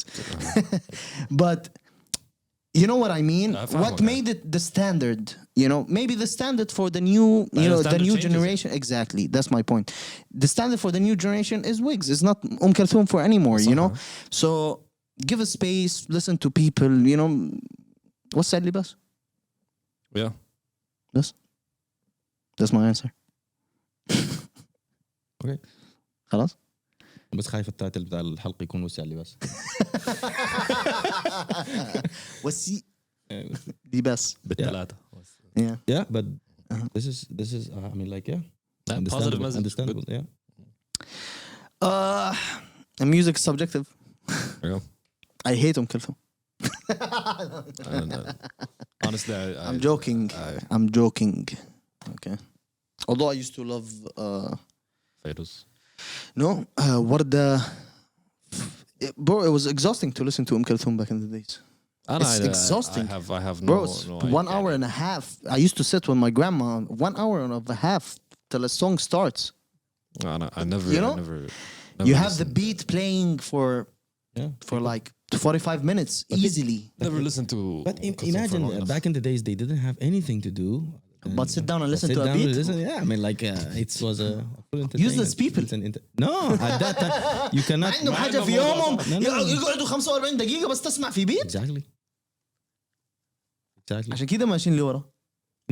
But you know what I mean? What made it the standard? You know, maybe the standard for the new, the new generation. Exactly, that's my point. The standard for the new generation is Wigs. It's not Kolthoum for anymore. You know, so give a space, listen to people. You know, what's Saint Levant? Yeah. That's my answer. اوكي خلاص. بس خايف التايتل بتاع الحلقه يكون وسع لي بس. وسي دي بس بالثلاثة. yeah. But this is I mean, like, Positive message. understandable. Good. And music is subjective. Yeah. I hate Kolthoum. Honestly, I'm joking. Okay. Although I used to love Fairuz. no, bro, it was exhausting to listen to Kolthoum back in the days. It's exhausting. I have Bro, no. it's no 1 hour and a half. I used to sit with my grandma 1 hour and a half till a song starts. I never. You know? I never You have the listened. beat playing for like 45 minutes easily. Never listened to. But Kolthoum for imagine long enough. back in the days they didn't have anything to do. But sit down and listen Sit to a down beat. and listen, I mean, like, it was a full entertainment. Useless people. No, at that time you cannot. عندهم حاجة في يومهم No, no. يقعدوا 45 دقيقة بس تسمع في بيت. Exactly. عشان كده ماشيين لورا.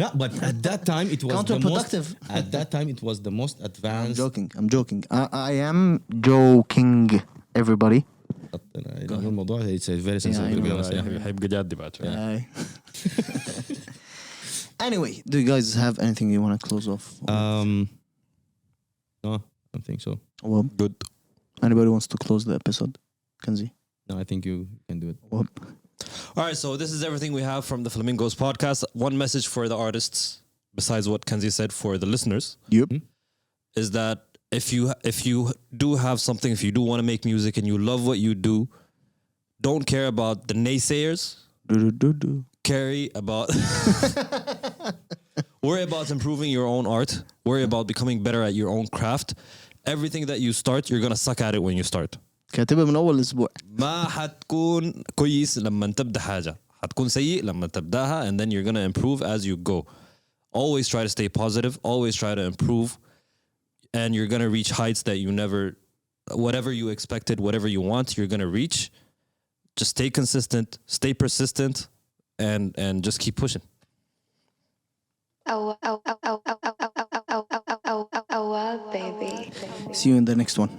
No, but at that time it was Counterproductive. At that time it was the most advanced. I'm joking. I am joking, everybody. الموضوع it's a very sensitive. I know. to be honest, yeah. يحب جدي بعد. Anyway, do you guys have anything you want to close off? No, I don't think so. Well, Good. anybody wants to close the episode? Kanzi? No, I think you can do it. Well, All right, so this is everything we have from the Flamingos podcast. One message for the artists, besides what Kanzi said for the listeners, yep. is that if you do have something, if you do want to make music and you love what you do, don't care about the naysayers. Worry about improving your own art. Worry about becoming better at your own craft. Everything that you start, you're gonna suck at it when you start. كاتبها من أول أسبوع. ما حتكون كويس لما تبدأ حاجة. حتكون سيء لما تبدأها, and then you're gonna improve as you go. Always try to stay positive. Always try to improve, and you're gonna reach heights that you never, whatever you expected, whatever you want, you're gonna reach. Just stay consistent, stay persistent, and just keep pushing. Baby. See you in the next one.